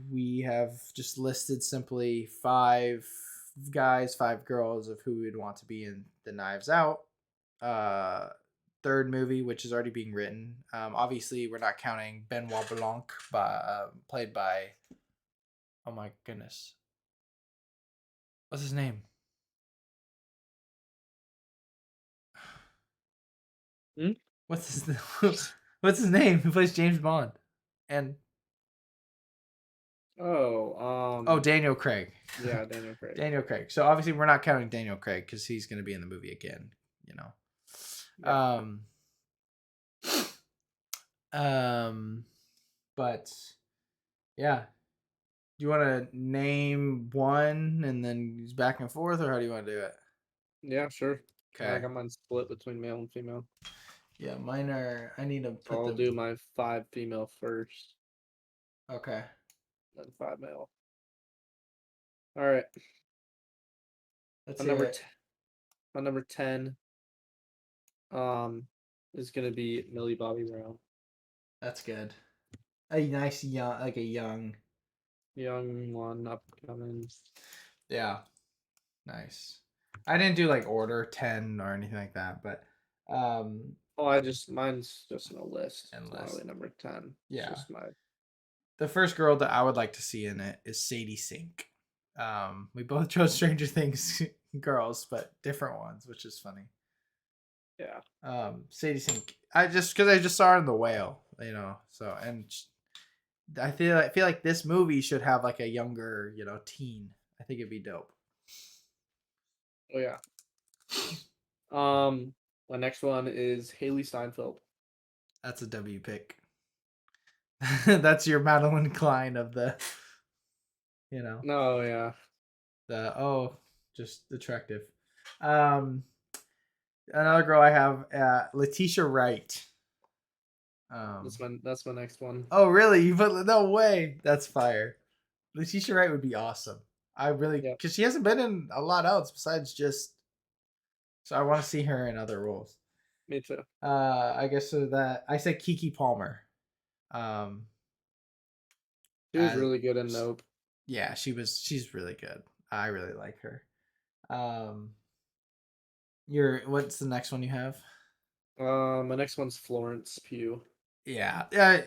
we have just listed simply 5 guys, 5 girls of who we'd want to be in the Knives Out third movie, which is already being written. Obviously, we're not counting Benoit Blanc, played by, oh my goodness, what's his name? Hmm? What's his what's his name? Who plays James Bond? And Daniel Craig. Yeah, Daniel Craig. Daniel Craig. So obviously, we're not counting Daniel Craig because he's going to be in the movie again. You know. Yeah. But yeah, do you want to name one and then back and forth, or how do you want to do it? Yeah, sure. And I Okay. got mine split between male and female. Yeah, mine are. I need to So put I'll them. do my 5 female first, Okay. then 5 male. All right. Let's My hear number it. t- my number 10 um is gonna be Millie Bobby Brown. That's good. A nice young, like a young. Young one, upcoming. Yeah. Nice. I didn't do like order 10 or anything like that, but Oh, mine's just in a list. It's not endless. really number 10. It's Yeah. just my The first girl that I would like to see in it is Sadie Sink. We both chose Stranger Things girls, but different ones, which is funny. yeah. Sadie Sink. I just because I just saw her in The Whale, So I feel like this movie should have like a younger, teen. I think it'd be dope. Oh yeah. My next one is Haley Steinfeld. That's a W pick. That's your Madeline Klein of the, you know, No, yeah. just attractive. Um, Another girl I have, Letitia Wright. That's my next one. Oh really? You put no way. That's fire. Letitia Wright would be awesome. I really Yep. because she hasn't been in a lot else besides just. So I want to see her in other roles. Me too. I guess so that I said Kiki Palmer. Um, She was as really good in Nope. yeah, she's really good. I really like her. Um, what's the next one you have? My next one's Florence Pugh. Yeah, yeah.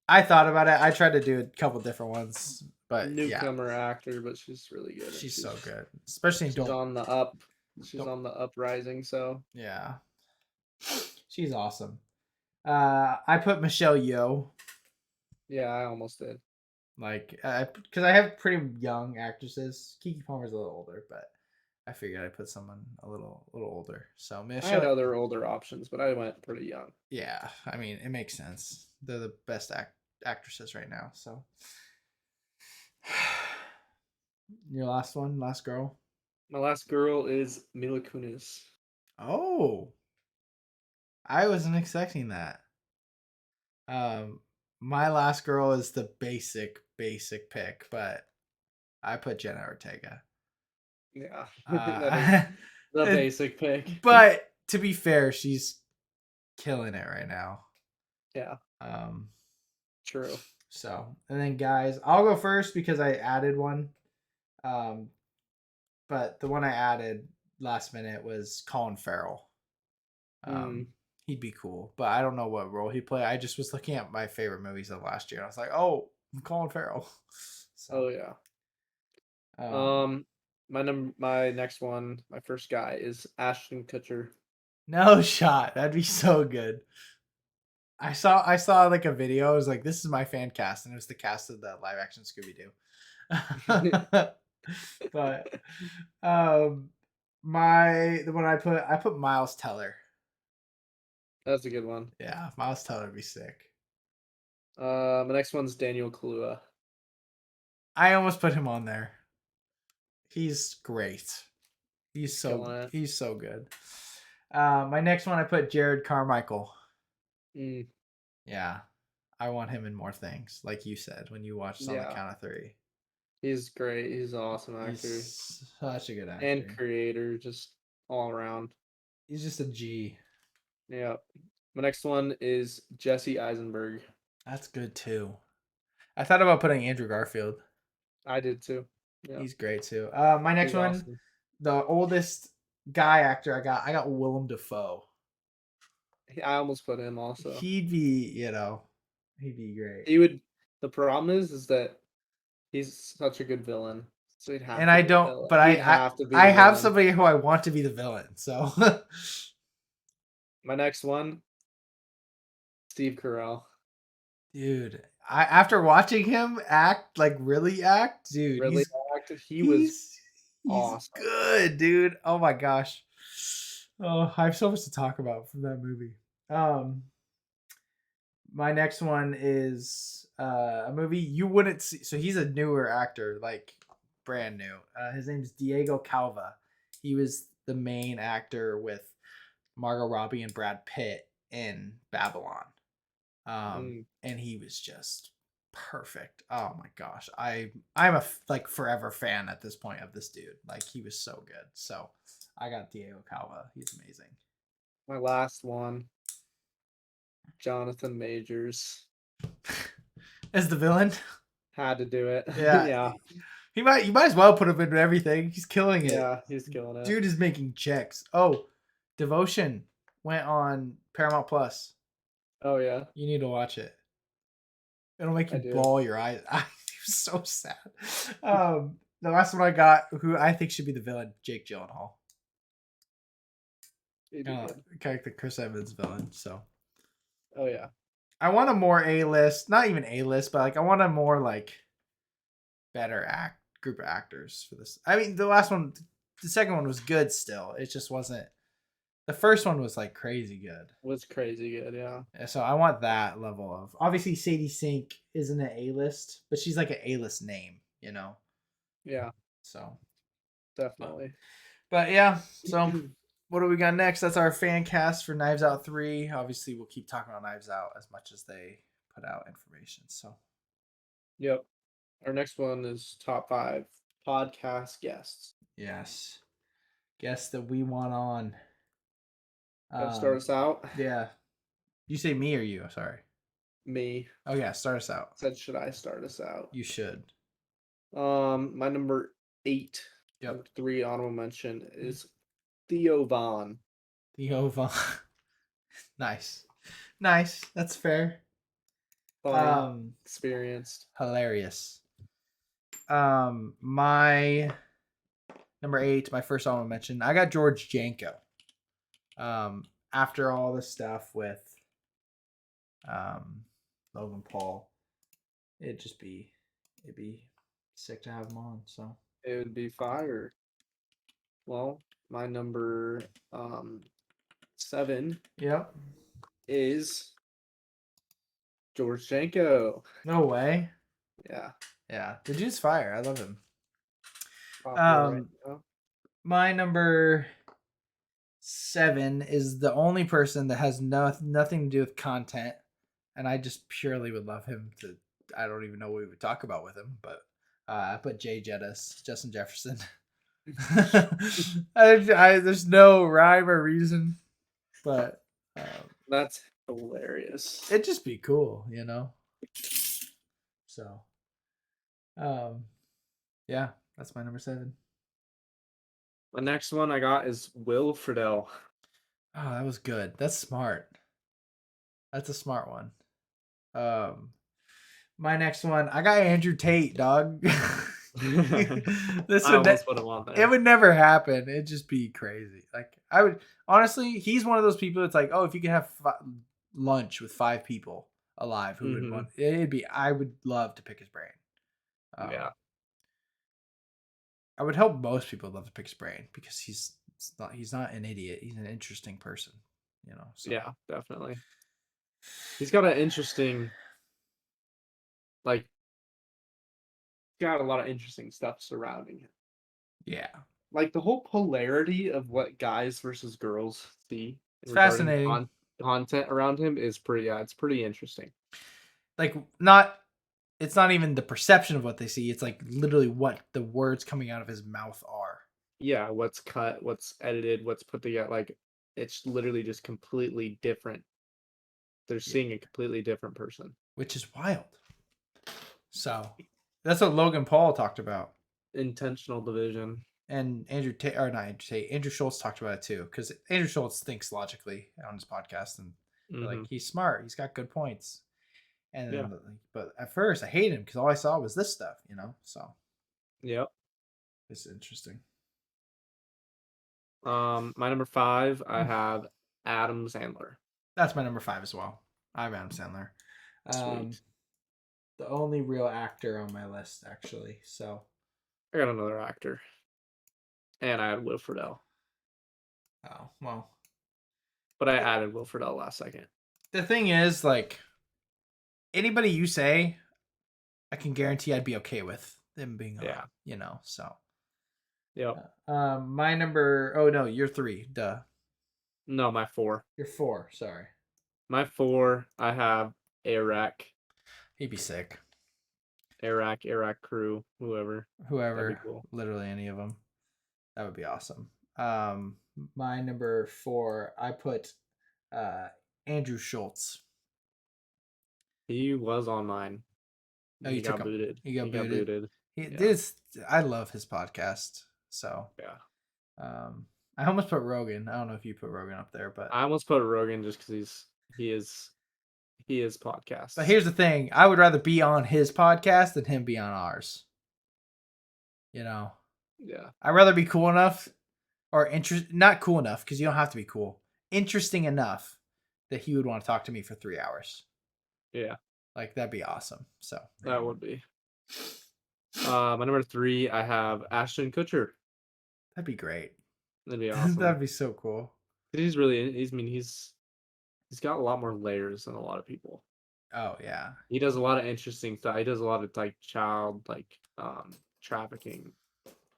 I thought about it. I tried to do a couple different ones, but yeah, Newcomer actor, but she's really good. she's so good. Especially in She's on the up. She's don't on the uprising. So yeah, she's awesome. I put Michelle Yeoh yeah, I almost did. like because I have pretty young actresses. Kiki Palmer's a little older, but I figured I'd put someone a little older. So I had Michelle, other older options, but I went pretty young. yeah, I mean it makes sense. They're the best actresses right now. So your last one, last girl. My last girl is Mila Kunis. Oh, I wasn't expecting that. Um, my last girl is the basic pick, but I put Jenna Ortega. Yeah, that is Uh, the basic pick. but to be fair, she's killing it right now. Yeah, Um, true. so and then guys, I'll go first because I added one. Um, but the one I added last minute was Colin Farrell. Mm. He'd be cool, but I don't know what role he played. I just was looking at my favorite movies of last year, and I was like, "Oh, Colin Farrell." So, Oh yeah. um, My next one, my first guy is Ashton Kutcher. no shot. That'd be so good. I saw like a video. I was like, "This is my fan cast," and it was the cast of the live action Scooby Doo. But the one I put Miles Teller. That's a good one. Yeah, Miles Teller would be sick. My next one's Daniel Kaluuya. I almost put him on there. He's great. Killing it. He's so good. My next one I put Jared Carmichael. Mm, Yeah. I want him in more things, like you said when you watched on the yeah, count of three. he's great. He's an awesome actor He's such a good and actor. creator, just all around. He's just a G. Yeah. My next one is Jesse Eisenberg. That's good too. I thought about putting Andrew Garfield. I did too. Yeah, He's great too. My next he's one, awesome. the oldest guy actor I got Willem Dafoe. I almost put him also. He'd be, he'd be great. He would. The problem is that he's such a good villain, so he'd have And to I be the don't, villain. but He'd have to be I the have villain. somebody who I want to be the villain. So My next one, Steve Carell. dude, I after watching him act, like really act, dude, Really acted. He was he's awesome. good, dude. Oh my gosh. Oh, I have so much to talk about from that movie. My next one is a movie you wouldn't see. So he's a newer actor, like brand new. His name's Diego Calva. He was the main actor with Margot Robbie and Brad Pitt in Babylon. And he was just perfect. Oh my gosh. I'm a like forever fan at this point of this dude. Like he was so good. So I got Diego Calva. He's amazing. My last one, Jonathan Majors. As the villain? Had to do it. Yeah. Yeah. You might as well put him in everything. He's killing it. Yeah, he's killing it. Dude is making checks. Oh, Devotion went on Paramount Plus. Oh yeah. You need to watch it. It'll make you I do. bawl your eyes. It was so sad. The last one I got, who I think should be the villain, Jake Gyllenhaal. Kind of like the Chris Evans villain. So. Oh yeah. I want a more A-list, not even A-list, but like I want a more like better group of actors for this. I mean, the second one was good still. It just wasn't. The first one was like crazy good. Was crazy good, yeah. So I want that level of. Obviously, Sadie Sink isn't an A-list, but she's like an A-list name, you know. Yeah. So. Definitely. But yeah, so what do we got next? That's our fan cast for Knives Out 3. Obviously, we'll keep talking about Knives Out as much as they put out information. So. Yep. Our next one is top 5 podcast guests. Yes. Guests that we want on. Start us out. Yeah. You say me or you? Sorry. Me. Oh yeah, start us out. Said should I start us out? You should. My number 8. Yep. 3 honorable mention is Theo Von. Theo Von. Nice. That's fair. Funny, experienced. Hilarious. My number 8, my first honorable mention, I got George Janko. After all the stuff with Logan Paul, it'd be sick to have him on. So it would be fire. Well, my number 7 yep is George Janko. No way. Yeah, the dude's fire. I love him. Right my number 7 is the only person that has nothing to do with content, and I just purely would love him to. I don't even know what we would talk about with him, but I put Jay Jettis, Justin Jefferson. There's no rhyme or reason, but that's hilarious. It'd just be cool, you know. So, yeah, that's my number 7. The next one I got is Will Friedle. Oh, that was good. That's smart. That's a smart one. My next one, I got Andrew Tate, dog. It would never happen. It'd just be crazy. Like I would honestly, he's one of those people that's like, oh, if you could have lunch with 5 people alive, who would want? It'd be. I would love to pick his brain. Yeah. I would hope most people love to pick his brain because he's not an idiot. He's an interesting person, you know. So. Yeah, definitely. He's got an interesting, got a lot of interesting stuff surrounding him. Yeah. Like the whole polarity of what guys versus girls see. It's fascinating. Content around him is it's pretty interesting. Like it's not even the perception of what they see. It's like literally what the words coming out of his mouth are. Yeah, what's cut, what's edited, what's put together. Like it's literally just completely different. They're seeing a completely different person, which is wild. So that's what Logan Paul talked about. Intentional division. And Andrew Schultz talked about it too, because Andrew Schultz thinks logically on his podcast, and like he's smart, he's got good points. And then, but at first I hated him because all I saw was this stuff, you know. So, yep, it's interesting. My number 5, I have Adam Sandler. That's my number 5 as well. I have Adam Sandler. Sweet. The only real actor on my list, actually. So, I got another actor, and I had Will Friedle. Oh well, but I added Will Friedle last second. The thing is, like, anybody you say, I can guarantee I'd be okay with them being on, you know, so. Yep. My number. Oh no, you're 3. Duh. No, my 4. You're 4. Sorry. My 4, I have Iraq, He'd be sick. Iraq crew, whoever. That'd be Whoever, cool. literally any of them. That would be awesome. My number 4, I put uh Andrew Schultz. He was on mine. Oh, you He took got him. booted. He got He got booted. booted. He Yeah. this. I love his podcast. So, Yeah. I almost put Rogan. I don't know if you put Rogan up there, but I almost put Rogan just because he is but podcasts. here's the thing: I would rather be on his podcast than him be on ours. You know, Yeah. I'd rather be cool enough or not cool enough because you don't have to be cool. Interesting enough that he would want to talk to me for 3 hours. Yeah. Like that'd be awesome. So That would be. My number 3, I have Ashton Kutcher. that'd be great. That'd be awesome. That'd be so cool. He's really. He's got a lot more layers than a lot of people. Oh yeah. He does a lot of interesting stuff. He does a lot of child trafficking.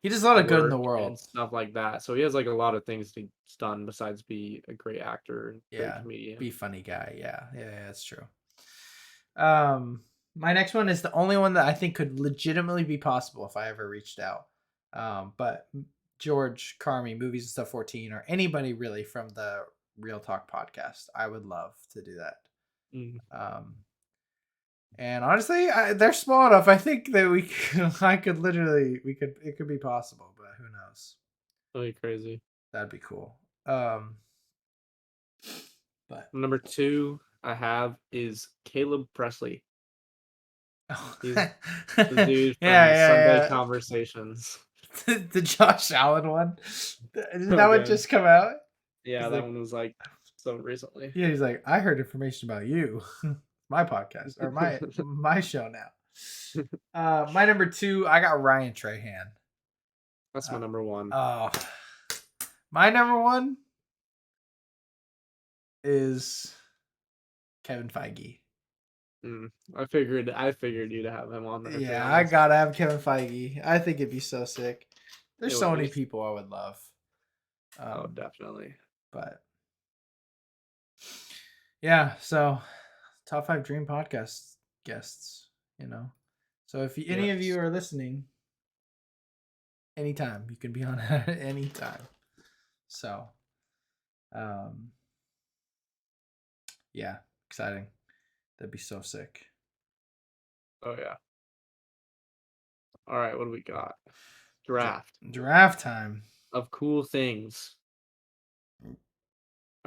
He does a lot of good in the work world and stuff like that. So he has a lot of things he's done besides be a great actor and great comedian. Be funny guy. Yeah, that's true. My next one is the only one that I think could legitimately be possible if I ever reached out. But George Carmi, Movies and Stuff 14, or anybody really from the Real Talk podcast, I would love to do that. And honestly, they're small enough. I think that it could be possible, but who knows? That'd be crazy. That'd be cool. But number 2 I have is Caleb Presley. He's the dude from Sunday Conversations. The Josh Allen one. Did that one just come out? Yeah, that one was so recently. Yeah, he's like, I heard information about you. My podcast or my show now. My number 2, I got Ryan Trahan. That's my number 1. Oh, my number 1 is Kevin Feige. I figured you'd have him on there. Yeah, I gotta have Kevin Feige. I think it'd be so sick. There's so many people I would love. Oh, definitely. But yeah, so top 5 dream podcast guests, So if any of you are listening, anytime you can be on at any time. So, yeah, exciting. That'd be so sick. Oh yeah. All right, what do we got? Draft time of cool things. All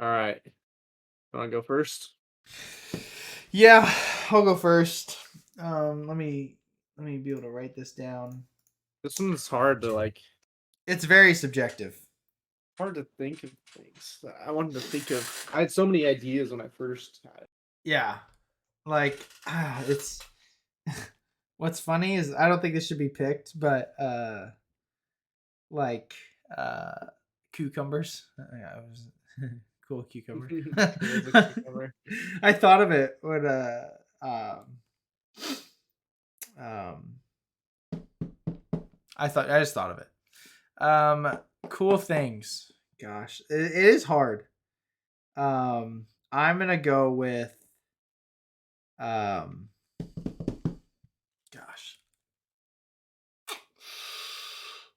right. You want to go first? Yeah, I'll go first. Let me be able to write this down. This one's hard to It's very subjective. Hard to think of things. I wanted to think of. I had so many ideas when I first had it. Yeah, it's. What's funny is I don't think this should be picked, but cucumbers. Cool cucumber. Cucumber. I thought of it when I just thought of it. Cool things. Gosh, it is hard. I'm gonna go with gosh.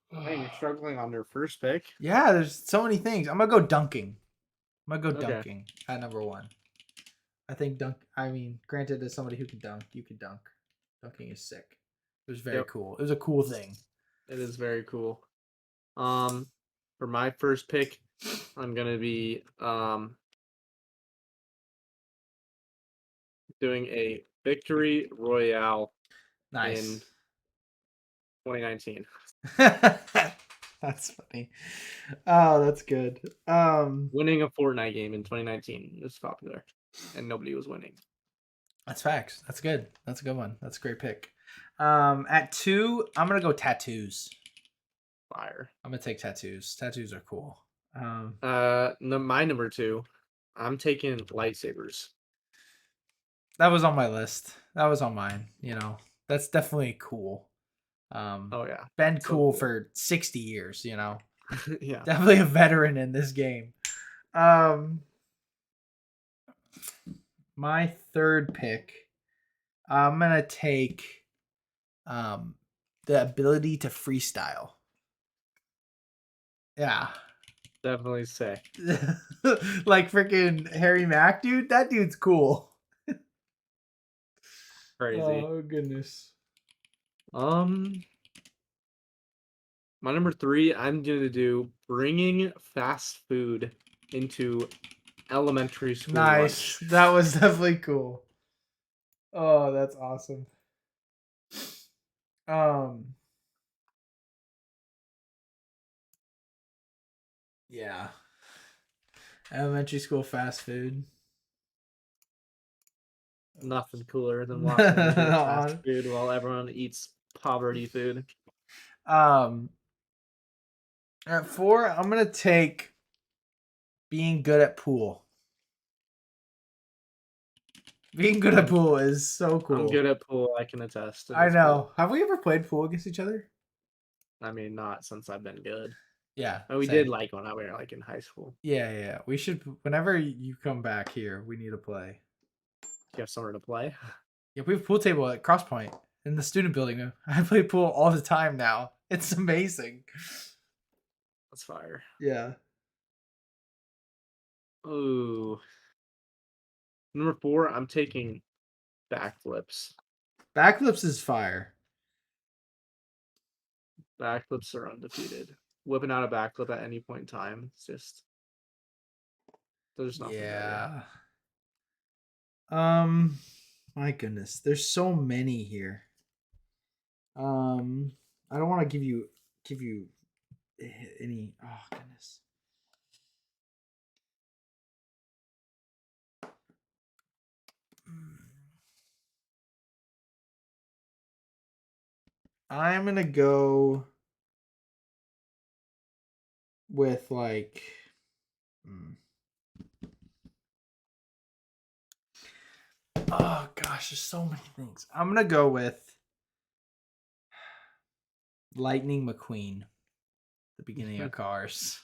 Hey, you're struggling on your first pick. Yeah, there's so many things. I'm gonna go dunking. Dunking at number 1. I think granted, as somebody who can dunk, you can dunk. Dunking is sick. It was very cool. It was a cool thing. It is very cool. For my first pick, I'm gonna be doing a victory royale in 2019. That's funny. Oh, that's good. Winning a Fortnite game in 2019 is popular, and nobody was winning. That's facts. That's good. That's a good one. That's a great pick. At 2, I'm gonna go tattoos. Fire. I'm gonna take tattoos. Tattoos are cool. My number 2, I'm taking lightsabers. That was on my list. That was on mine. That's definitely cool. Oh yeah. Been So cool cool. for 60 years, you know. Yeah. Definitely a veteran in this game. My third pick, I'm gonna take the ability to freestyle. Yeah. Definitely sick. Like freaking Harry Mack, dude. That dude's cool. Crazy. Oh goodness. My number 3, I'm gonna do bringing fast food into elementary school Nice. lunch. That was definitely cool. Oh, that's awesome. Um yeah. Elementary school fast food. Nothing cooler than walking in and getting fast um food while everyone eats poverty food. at 4, I'm gonna take being good at pool. Being good at I'm pool is so I'm cool. good at pool, I can attest, and I it's know. cool. Have we ever played pool against each other? I mean, not since I've been good. Yeah, And we did same. like when we were like in high school. Yeah. We should. Whenever you come back here, we need to play. Do you have somewhere to play? Yeah, we have a pool table at Crosspoint in the student building. I play pool all the time now. It's amazing. That's fire. Yeah. Ooh. Number 4, I'm taking backflips. Backflips is fire. Backflips are undefeated. Whipping out a backflip at any point in time. It's just there's nothing better. Yeah. My goodness, there's so many here. I don't want to give you any. Oh goodness. I'm gonna go with like. Oh gosh, there's so many things. I'm gonna go with Lightning McQueen, the beginning of Cars.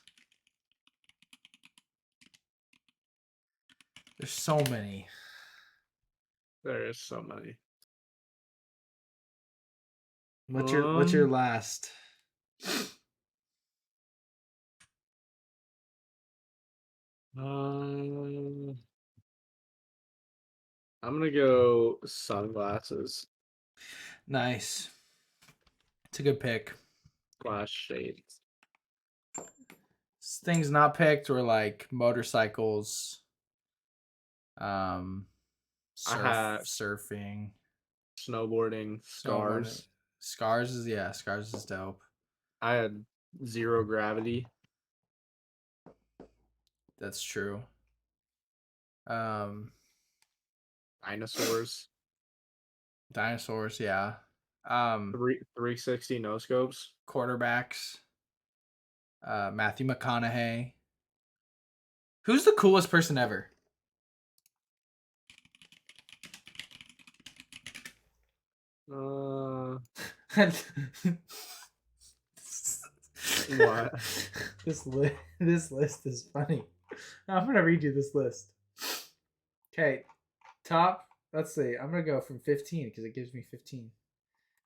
There's so many. There is so many. What's your last? I'm gonna go sunglasses Nice. It's a good pick. / shades. Things not picked were like motorcycles, um, I had surfing, snowboarding, snowboarding. scars. Scars is dope. I had zero gravity. That's true. Um, Dinosaurs. Dinosaurs, yeah. 360 no scopes. Quarterbacks. Matthew McConaughey. Who's the coolest person ever? What? This list is funny. I'm gonna read you this list. Okay, top. Let's see. I'm gonna go from 15 because it gives me 15.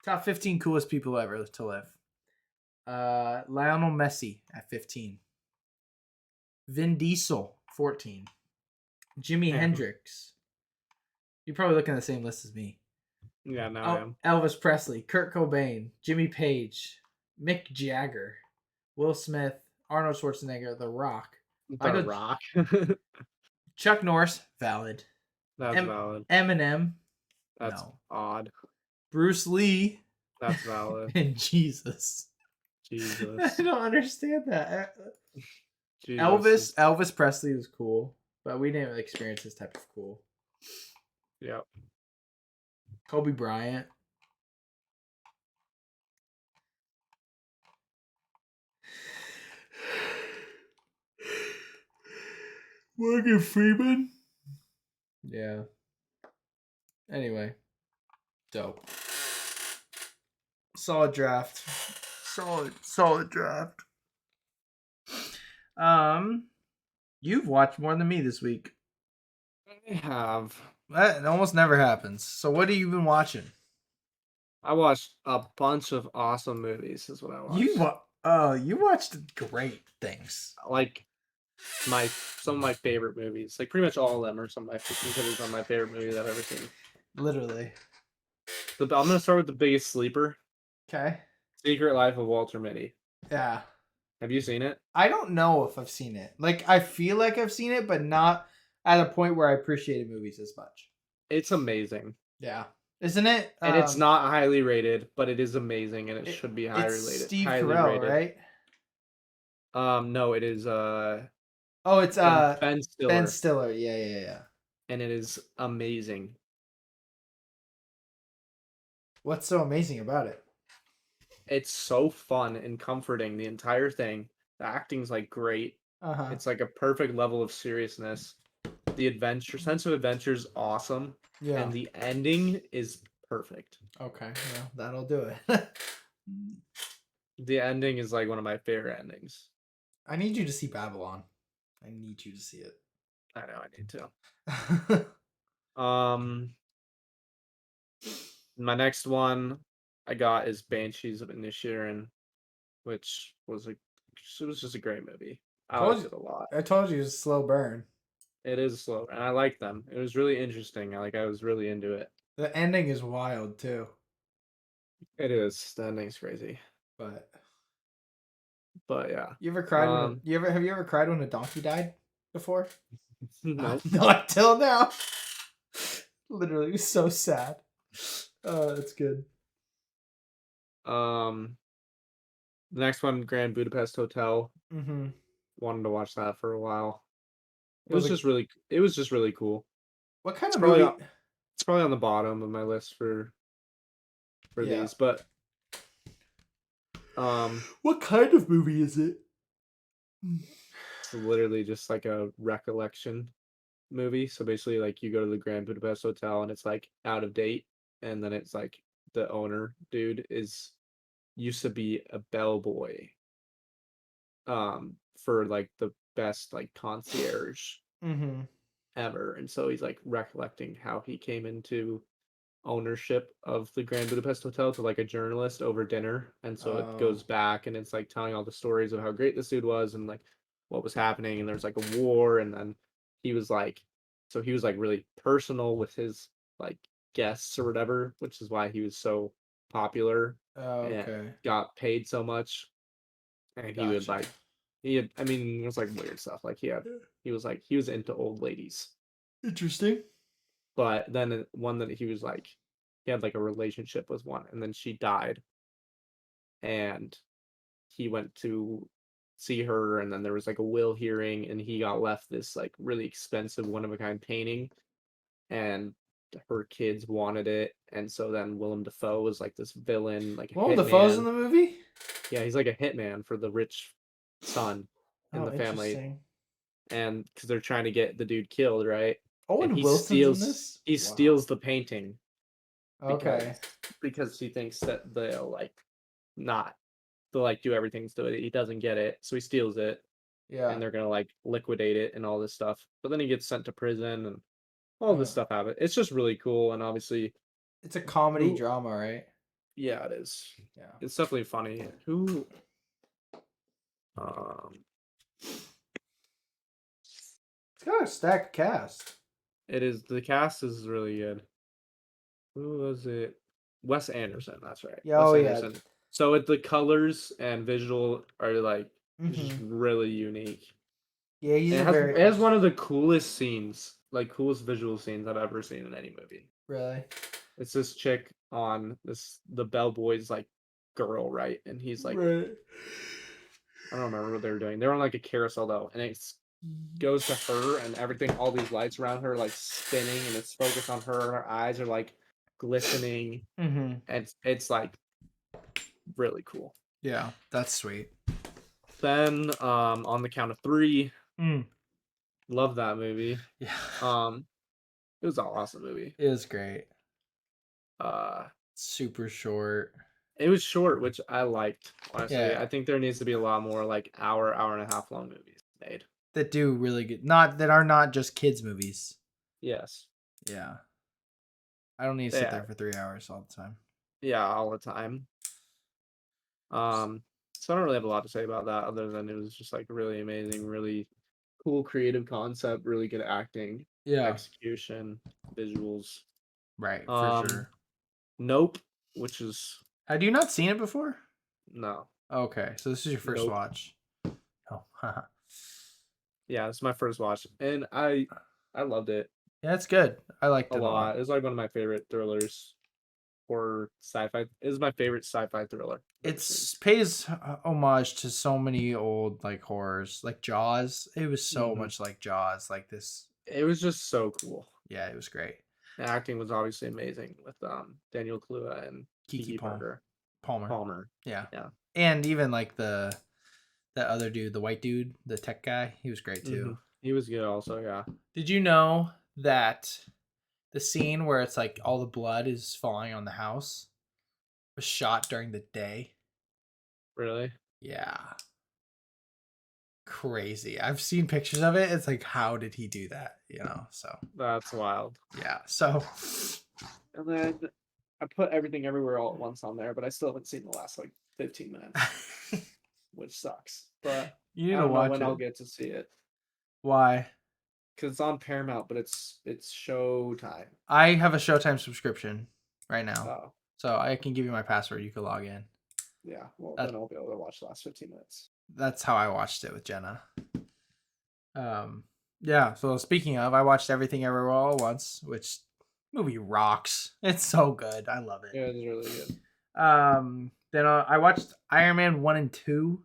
Top 15 coolest people ever to live. Lionel Messi at 15. Vin Diesel 14. Jimi Damn. Hendrix. You're probably looking at the same list as me. Yeah, now I am. Elvis Presley, Kurt Cobain, Jimmy Page, Mick Jagger, Will Smith, Arnold Schwarzenegger, The Rock, The Rock. Chuck Norris, valid. That's valid. Eminem, That's no. odd. Bruce Lee, That's valid. and Jesus. Jesus. I don't understand that. Jesus. Elvis Presley was cool, but we didn't experience this type of cool. Yep. Kobe Bryant. Morgan Freeman. Yeah. Anyway, dope. Solid draft. Solid draft. You've watched more than me this week. I have. That almost never happens. So what have you been watching? I watched a bunch of awesome movies. Is what I watched. You watched great things. Like some of my favorite movies. Like pretty much all of them are considered some of my favorite movies I've ever seen. Literally. I'm gonna start with the biggest sleeper. Okay. Secret Life of Walter Mitty. Yeah. Have you seen it? I don't know if I've seen it. Like I feel like I've seen it, but not at a point where I appreciated movies as much. It's amazing. Yeah. Isn't it? And it's not highly rated, but it is amazing and it should be It's Steve highly Carell, rated. right? No, it is Oh, it's Ben Stiller. Ben Stiller. Yeah. And it is amazing. What's so amazing about it? It's so fun and comforting, the entire thing. The acting's like great. Uh-huh. It's like a perfect level of seriousness. The sense of adventure is awesome. Yeah. And the ending is perfect. Okay, well, that'll do it. The ending is like one of my favorite endings. I need you to see Babylon. I need you to see it. I know, I need to. My next one I got is Banshees of Inisherin, which was it was just a great movie. I liked it a lot. I told you it's a slow burn. It is slow, and I like them. It was really interesting. I was really into it. The ending is wild too. It is. The ending's crazy. But yeah. you ever cried when have you ever cried when a donkey died before? Nope. Not till now. Literally, it was so sad. Oh, that's good. The next one, Grand Budapest Hotel. Mm-hmm. Wanted to watch that for a while. It Was was just really cool. What kind It's of probably movie? it's probably on the bottom of my list for Yeah. these, but what kind of movie is it? it's literally just like a recollection movie. So basically, like you go to the Grand Budapest Hotel and it's like out of date, and then it's like the owner dude used to be a bellboy, for like the best like concierge Mm-hmm. ever, and so he's like recollecting how he came into ownership of the Grand Budapest Hotel to like a journalist over dinner, and so it goes back and it's like telling all the stories of how great this dude was and like what was happening, and there's like a war, and then he was like he was like really personal with his like guests or whatever, which is why he was so popular and Okay. got paid so much. And he would Gotcha. like I mean, it was like weird stuff. Like he was into old ladies. Interesting. But then one that he had like a relationship with one, and then she died, and he went to see her, and then there was like a will hearing, and he got left this like really expensive one of a kind painting, and her kids wanted it, and so then Willem Dafoe was like this villain, like a Willem Dafoe's in hitman. the movie? Yeah, he's like a hitman for the rich son in the family, Interesting. and because they're trying to get the dude killed, right? And Owen Wilson's in this? he steals the painting Okay. because he thinks that they'll like do everything so that he doesn't get it, so he steals it, Yeah. and they're gonna like liquidate it and all this stuff. But then he gets sent to prison and all this stuff happens. It's just really cool, and obviously it's a comedy drama, right? yeah, it is. Yeah. It's definitely funny. It's got a stacked cast. It is. The cast is really good. Who was it? Wes Anderson. That's right. Yeah, Wes oh, yeah. Anderson. So the colors and visual are like just Mhm. really unique. Yeah, he's And it has one of the coolest scenes, like coolest visual scenes I've ever seen in any movie. Really? It's this chick on the bellboy's like girl, right? And he's like, Right. I don't remember what they were doing. They were on like a carousel though, and it goes to her, and everything, all these lights around her like spinning, and it's focused on her, and her eyes are like glistening, Mm-hmm. and it's like really cool. Yeah, that's sweet. Then on the count of three, Mm. love that movie. Yeah. It was an awesome movie. It was great. Uh Super short. It was short, which I liked, honestly. Yeah, I think there needs to be a lot more like hour and a half long movies made. that do really good. Not that are not just kids movies. Yes. Yeah, I don't need to sit Yeah. there for 3 hours all the time. Yeah, all the time. Um, so I don't really have a lot to say about that other than it was just like really amazing, really cool creative concept, really good acting, Yeah, execution, visuals. right, for Um, sure. Nope, which is Had you not seen it before? no. Okay, so this is your first Nope. watch. Oh, haha. Yeah, it's my first watch and I loved it Yeah, it's good. I liked a it a lot. lot. It's like one of my favorite thrillers or sci-fi. It is my favorite sci-fi thriller I've ever seen. It's pays homage to so many old like horrors, like Jaws. It was so Hmm. much like Jaws, like this. It was just so cool. Yeah, it was great. The acting was obviously amazing with Daniel Kaluuya and Kiki Kiki Palmer. Palmer. Yeah, Yeah. and even like that other dude, the white dude, the tech guy, he was great Hmm. too. He was good also. Yeah. Did you know that the scene where it's like all the blood is falling on the house was shot during the day? Really? Yeah, crazy. I've seen pictures of it. It's like, how did he do that? So That's wild. yeah. So And then I put Everything Everywhere All at Once on there, but I still haven't seen the last like 15 minutes, which sucks. But you need I to don't know watch when I'll it. get to see it Why? because it's on Paramount, but it's Showtime. I have a Showtime subscription right now, Oh, so I can give you my password. You can log in. yeah. Well, That then I'll be able to watch the last 15 minutes. that's how I watched it with Jenna. Yeah. So speaking of, I watched Everything Everywhere All at Once, which movie rocks. It's so good. I love it. Yeah, it's really good. Then I watched Iron Man 1 and 2.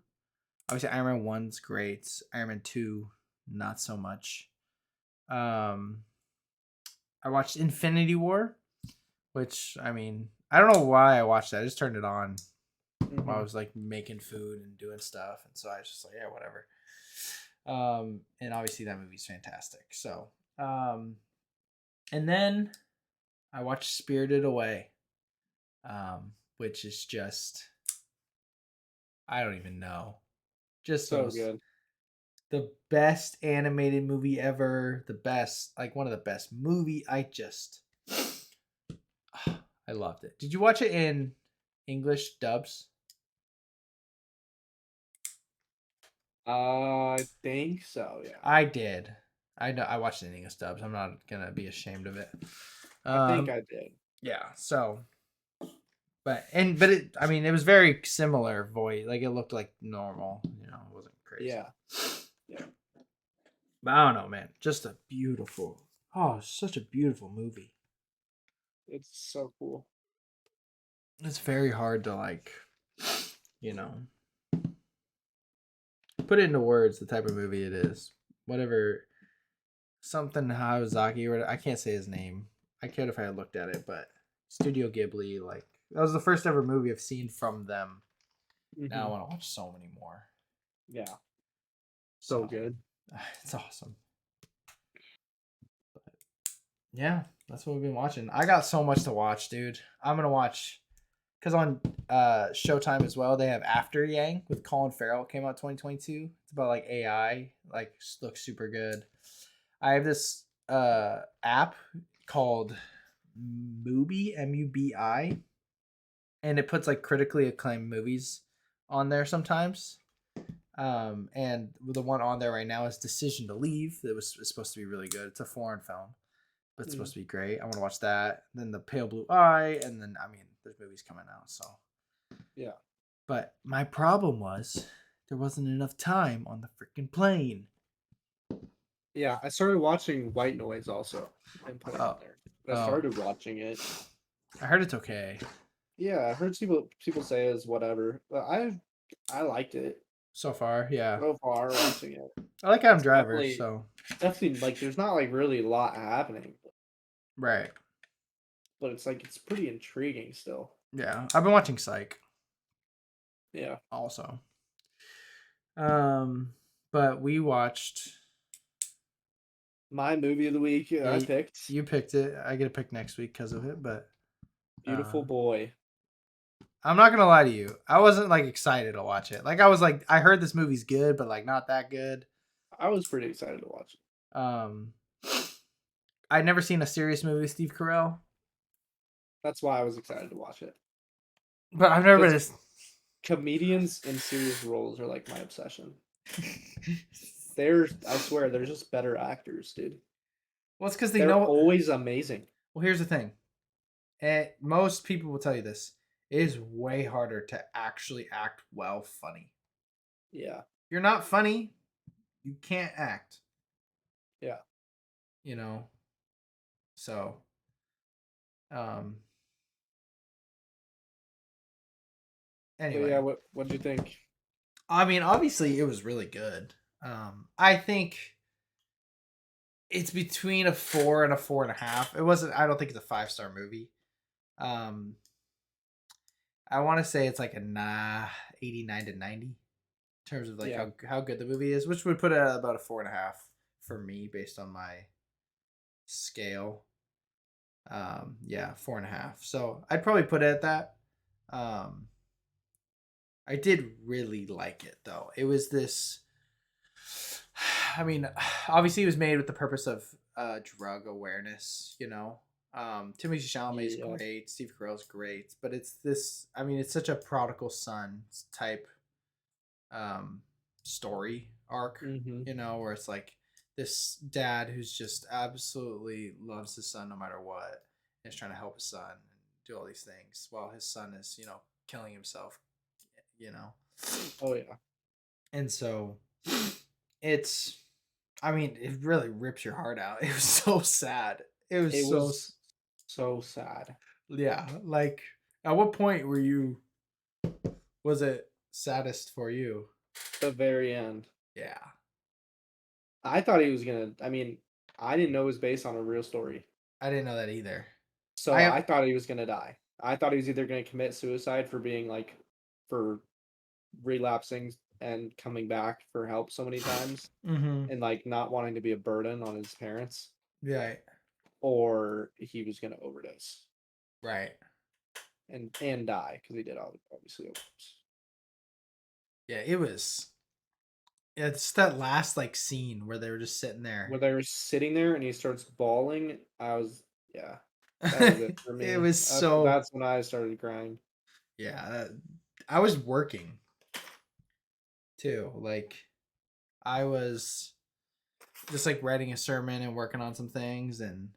Obviously, Iron Man 1's great. Iron Man 2, not so much. Um, I watched Infinity War, which I mean, I don't know why I watched that. I just turned it on while I Hmm. was like making food and doing stuff, and so I was just like, yeah, whatever. And obviously that movie's fantastic. So, and then I watched Spirited Away, which is just I don't even know, just So those good. the best animated movie ever, the best like one of the best movie. I loved it. Did you watch it in English dubs? I think so. Yeah. I did. I know I watched it in English dubs. I'm not gonna be ashamed of it. I think Um, I did. yeah. So, but it. I mean, it was very similar voice. Like it looked like normal. It wasn't crazy. Yeah. Yeah. But I don't know, man. Just a beautiful. Oh, such a beautiful movie. It's so cool. It's very hard to like, you know, put it into words. The type of movie it is. Whatever. Something Hayazaki or I can't say his name. I could if I had looked at it, but Studio Ghibli, like that was the first ever movie I've seen from them. Now I Hmm. want to watch so many more. Yeah. So So good. it's awesome. But yeah, that's what we've been watching. I got so much to watch, dude. I'm gonna watch because on Showtime as well they have After Yang with Colin Farrell. It came out 2022. It's about like AI, like looks super good. I have this app called Mubi, Mubi, and it puts like critically acclaimed movies on there sometimes. And the one on there right now is Decision to Leave. That was supposed to be really good. It's a foreign film, but it's supposed Mm. to be great. I want to watch that. Then The Pale Blue Eye, and then I mean, there's movies coming out. So, Yeah. but my problem was there wasn't enough time on the freaking plane. Yeah. I started watching White Noise also and put it on Oh, there. I oh, started watching it. I heard it's okay Yeah, I heard people say it's whatever, but I liked it so far. Yeah, so far watching it. I like Adam It's Driver. So definitely like there's not like really a lot happening, right, but it's like it's pretty intriguing still. yeah. I've been watching Psych Yeah. also. Um, but we watched. My movie of the week I Yeah, picked you picked it. I get a pick next week because of it, but uh, Beautiful Boy. I'm not gonna lie to you. I wasn't like excited to watch it. Like I was like, I heard this movie's good, but like not that good. I was pretty excited to watch it. Um, I'd never seen a serious movie with Steve Carell, That's why I was excited to watch it. but I've never been. Because comedians in serious roles are like my obsession. I swear, they're just better actors, dude. Well, it's because they They're know. always amazing. Well, here's the thing. And most people will tell you this. It is way harder to actually act well funny. Yeah. You're not funny, you can't act. Yeah. You know. So, um. But yeah, Anyway, what'd you think? I mean, obviously, it was really good. I think it's between a 4 and a 4.5. It wasn't. I don't think it's a 5-star movie. Um, I want to say it's like a 89 to 90 in terms of like Yeah. how good the movie is, which would put it at about a 4.5 for me based on my scale. Yeah, 4.5. So I'd probably put it at that. Um, I did really like it though. It was this. I mean, obviously, it was made with the purpose of drug awareness. You know, Timothy Chalamet is Yeah. great, Steve Carell's great, but it's this. I mean, it's such a prodigal son type story arc. Mm-hmm. You know, where it's like this dad who's just absolutely loves his son no matter what, and is trying to help his son and do all these things while his son is killing himself. You know, Oh yeah. and so it's I mean, it really rips your heart out. It was so sad. It was It so was so sad. yeah. Like, at what point was it saddest for you? The very end. Yeah. I thought he was gonna. I mean, I didn't know it was based on a real story, I didn't know that either. so I I thought he was gonna die. I thought he was either gonna commit suicide for being like, for relapsing and coming back for help so many times, mm-hmm. and like not wanting to be a burden on his parents, Right. or he was gonna overdose Right. and die because he did obviously overdose. Yeah, it was it's that last like scene where they were just sitting there. When they were sitting there and he starts bawling, I was yeah, that was it for It me. was so That's when I started crying. yeah, I was working too. Like I was just like writing a sermon and working on some things and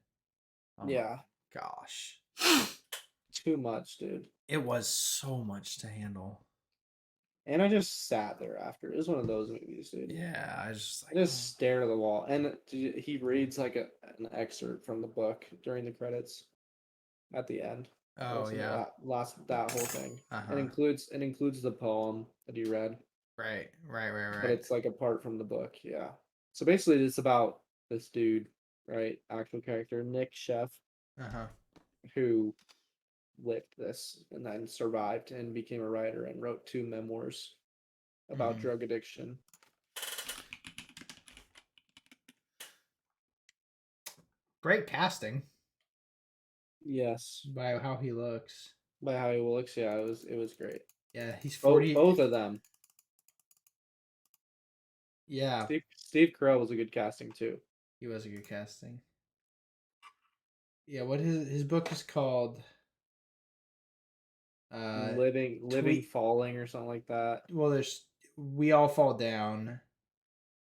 oh my Yeah, gosh. too much, dude. It was so much to handle. And I just sat there after. It was one of those movies, dude. Yeah, I was just I like, just stared at the wall, and he reads like an excerpt from the book during the credits at the end. oh yeah. That whole thing. It Uh-huh. includes the poem that he read, Right, right, right, but right. it's like apart from the book. Yeah. So basically, it's about this dude, right? Actual character Nick Chef, Uh-huh. who lived this and then survived and became a writer and wrote 2 memoirs about Mm-hmm. drug addiction. Great casting Yes, by how he looks. by how he looks, yeah, it was great. Yeah, he's Both 40. both of them. Yeah, Steve Carell was a good casting too. he was a good casting. Yeah, what his book is called uh Living Tweet Falling or something like that. well there's We All Fall Down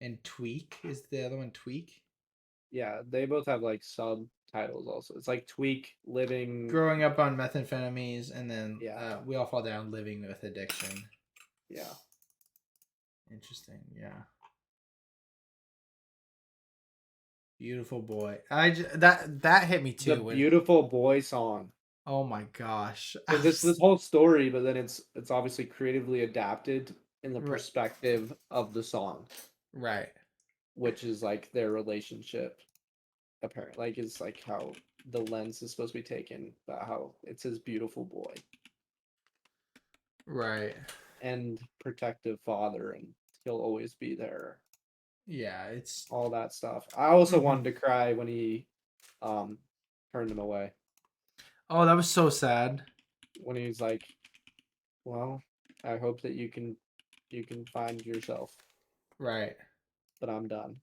and Tweak is the other one. Tweak. Yeah, they both have like subtitles also. It's like Tweak Living. Growing up on methamphetamines and then Yeah, We All Fall Down living with addiction. yeah. Interesting. Yeah. Beautiful boy. That hit me The too when Beautiful Boy song. oh my gosh. Because it's this whole story, but then it's obviously creatively adapted in the Right. perspective of the song, Right. which is like their relationship. Apparently, like it's like how the lens is supposed to be taken, but how it's his beautiful boy Right. and protective father, and he'll always be there. Yeah, it's All that stuff. I also Mhm. wanted to cry when he turned him away. Oh, that was so sad. When he's like, Well, I hope that you can find yourself, Right. but I'm done.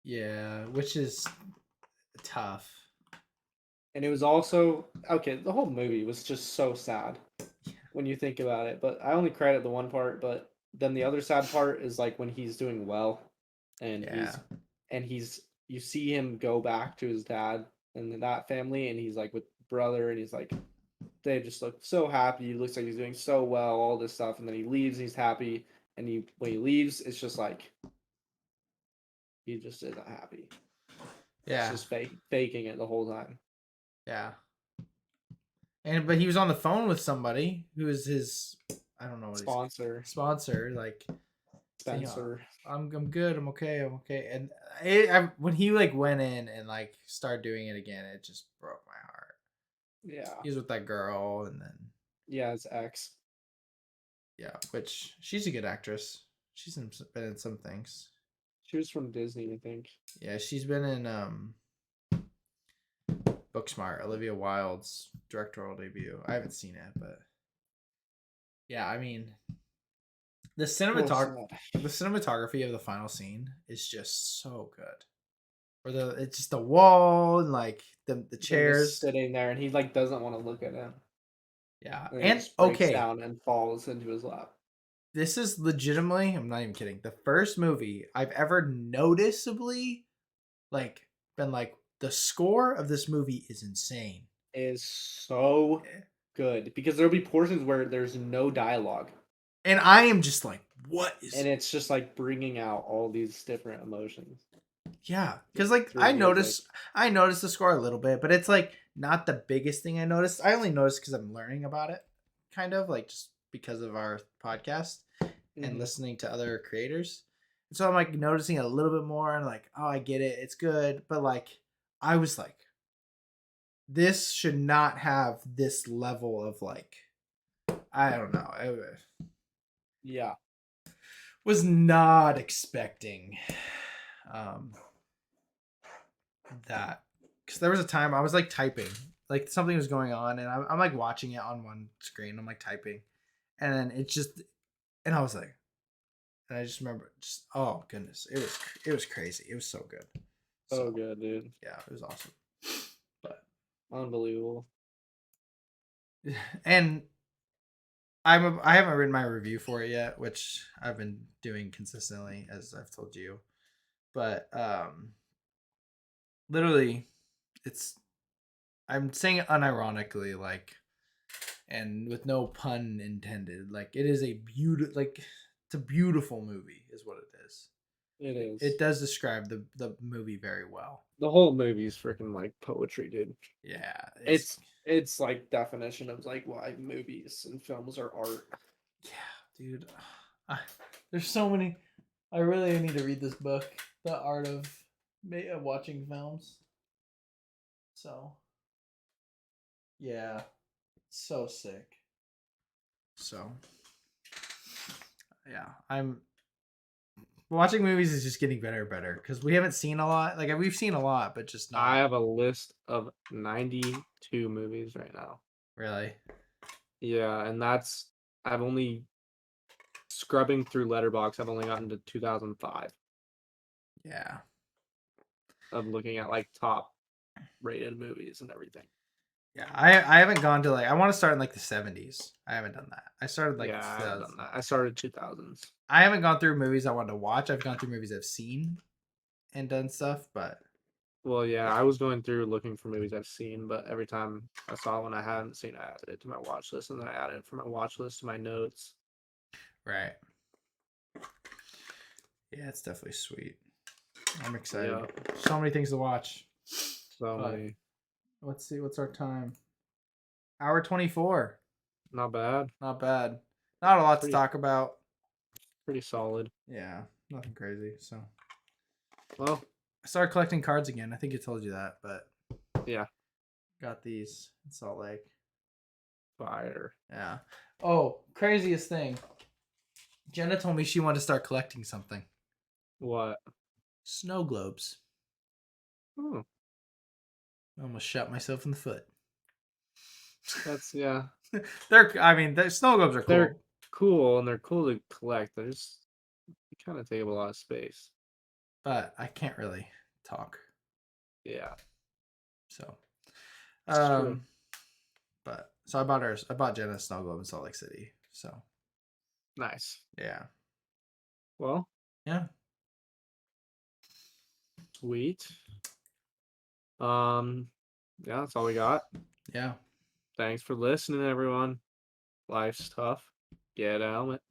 Yeah, which is tough. And it was also okay, the whole movie was just so sad when you think about it, but I only credit the one part, but then the other sad part is like when he's doing well and Yeah. he's you see him go back to his dad and that family and he's like with brother and he's like they just look so happy. He looks like he's doing so well, all this stuff, and then he leaves. He's happy, and when he leaves, it's just like he just isn't happy. It's Yeah. just faking it the whole time. Yeah. But he was on the phone with somebody who is his, I don't know what his Sponsor sponsor, like saying, Spencer. I'm good, I'm okay. And when he like went in and like started doing it again, it just broke my heart. Yeah, He was with that girl, and then yeah, his ex. yeah, which she's a good actress. Been in some things. She was from Disney, I think. Yeah, she's been in Booksmart, Olivia Wilde's directorial debut. I haven't seen it, but yeah, I mean the Poor cinematography of the final scene is just so good. Or it's just the wall and like the Them just chairs. sitting there, and he like doesn't want to look at him, Yeah, and he and just breaks okay, down and falls into his lap. this is legitimately, I'm not even kidding, the first movie I've ever noticeably like been like the score of this movie is insane. Is so Eh, good because there'll be portions where there's no dialogue. and I am just like, what And is? it's just like bringing out all these different emotions Yeah, because like through music. I noticed the score a little bit, but it's like not the biggest thing I noticed. I only noticed because I'm learning about it, kind of like just because of our podcast and Hmm. listening to other creators. And so I'm like noticing it a little bit more and like, oh, I get it, it's good, but like I was like, this should not have this level of like, I don't know. I Yeah, was not expecting um that, because there was a time I was like typing, like something was going on, and I'm like watching it on one screen. I'm like typing, and then it just, and I was like, and I just remember, just oh goodness, it was crazy. It was so good. so So good, dude. yeah, it was awesome. But Unbelievable. and I haven't written my review for it yet, which I've been doing consistently as I've told you. But literally, it's I'm saying it unironically, like, and with no pun intended. Like it is a beautiful, like it's a beautiful movie, is what it is. It It is. does describe the movie very well. The whole movie's freaking like poetry, dude. Yeah, It's like definition of like why movies and films are art. yeah, dude. I, there's so many. I really need to read this book, The Art of Watching Films. So yeah, so sick. So yeah, I'm watching movies is just getting better and better because we haven't seen a lot. Like we've seen a lot, but just I not have a list of 92 movies right now. really. Yeah, and that's I've only scrubbing through Letterbox. I've only gotten to 2005 Yeah, of looking at like top rated movies and everything. yeah. I haven't gone to like I want to start in like the 70s. I haven't done that. I started like Yeah, I haven't 2000. done that. I started 2000s. I haven't gone through movies I wanted to watch. I've gone through movies I've seen and done stuff, but Well, yeah, I was going through looking for movies I've seen, but every time I saw one I hadn't seen, I added it to my watch list, and then I added it from my watch list to my notes. right. Yeah, it's definitely sweet. I'm excited. Yeah, So many things to watch. so But many. let's see, what's our time? Hour 24. Not bad. Not bad. Not a lot to Pretty talk about. pretty solid. Yeah, nothing crazy. So Well, I started collecting cards again. I think I told you that, but yeah, got these in Salt Lake. fire. Yeah. Oh, craziest thing. Jenna told me she wanted to start collecting something. What? Snow globes. Oh, I almost shot myself in the foot. that's yeah. The snow globes are They're cool, cool and they're cool to collect. They kind of take up a lot of space. but I can't really talk. Yeah, So, it's true. um, I bought Jenna a snow globe in Salt Lake City. So, Nice. yeah, Well, yeah, sweet. Yeah, that's all we got. yeah. Thanks for listening, everyone. Life's tough. Get a helmet.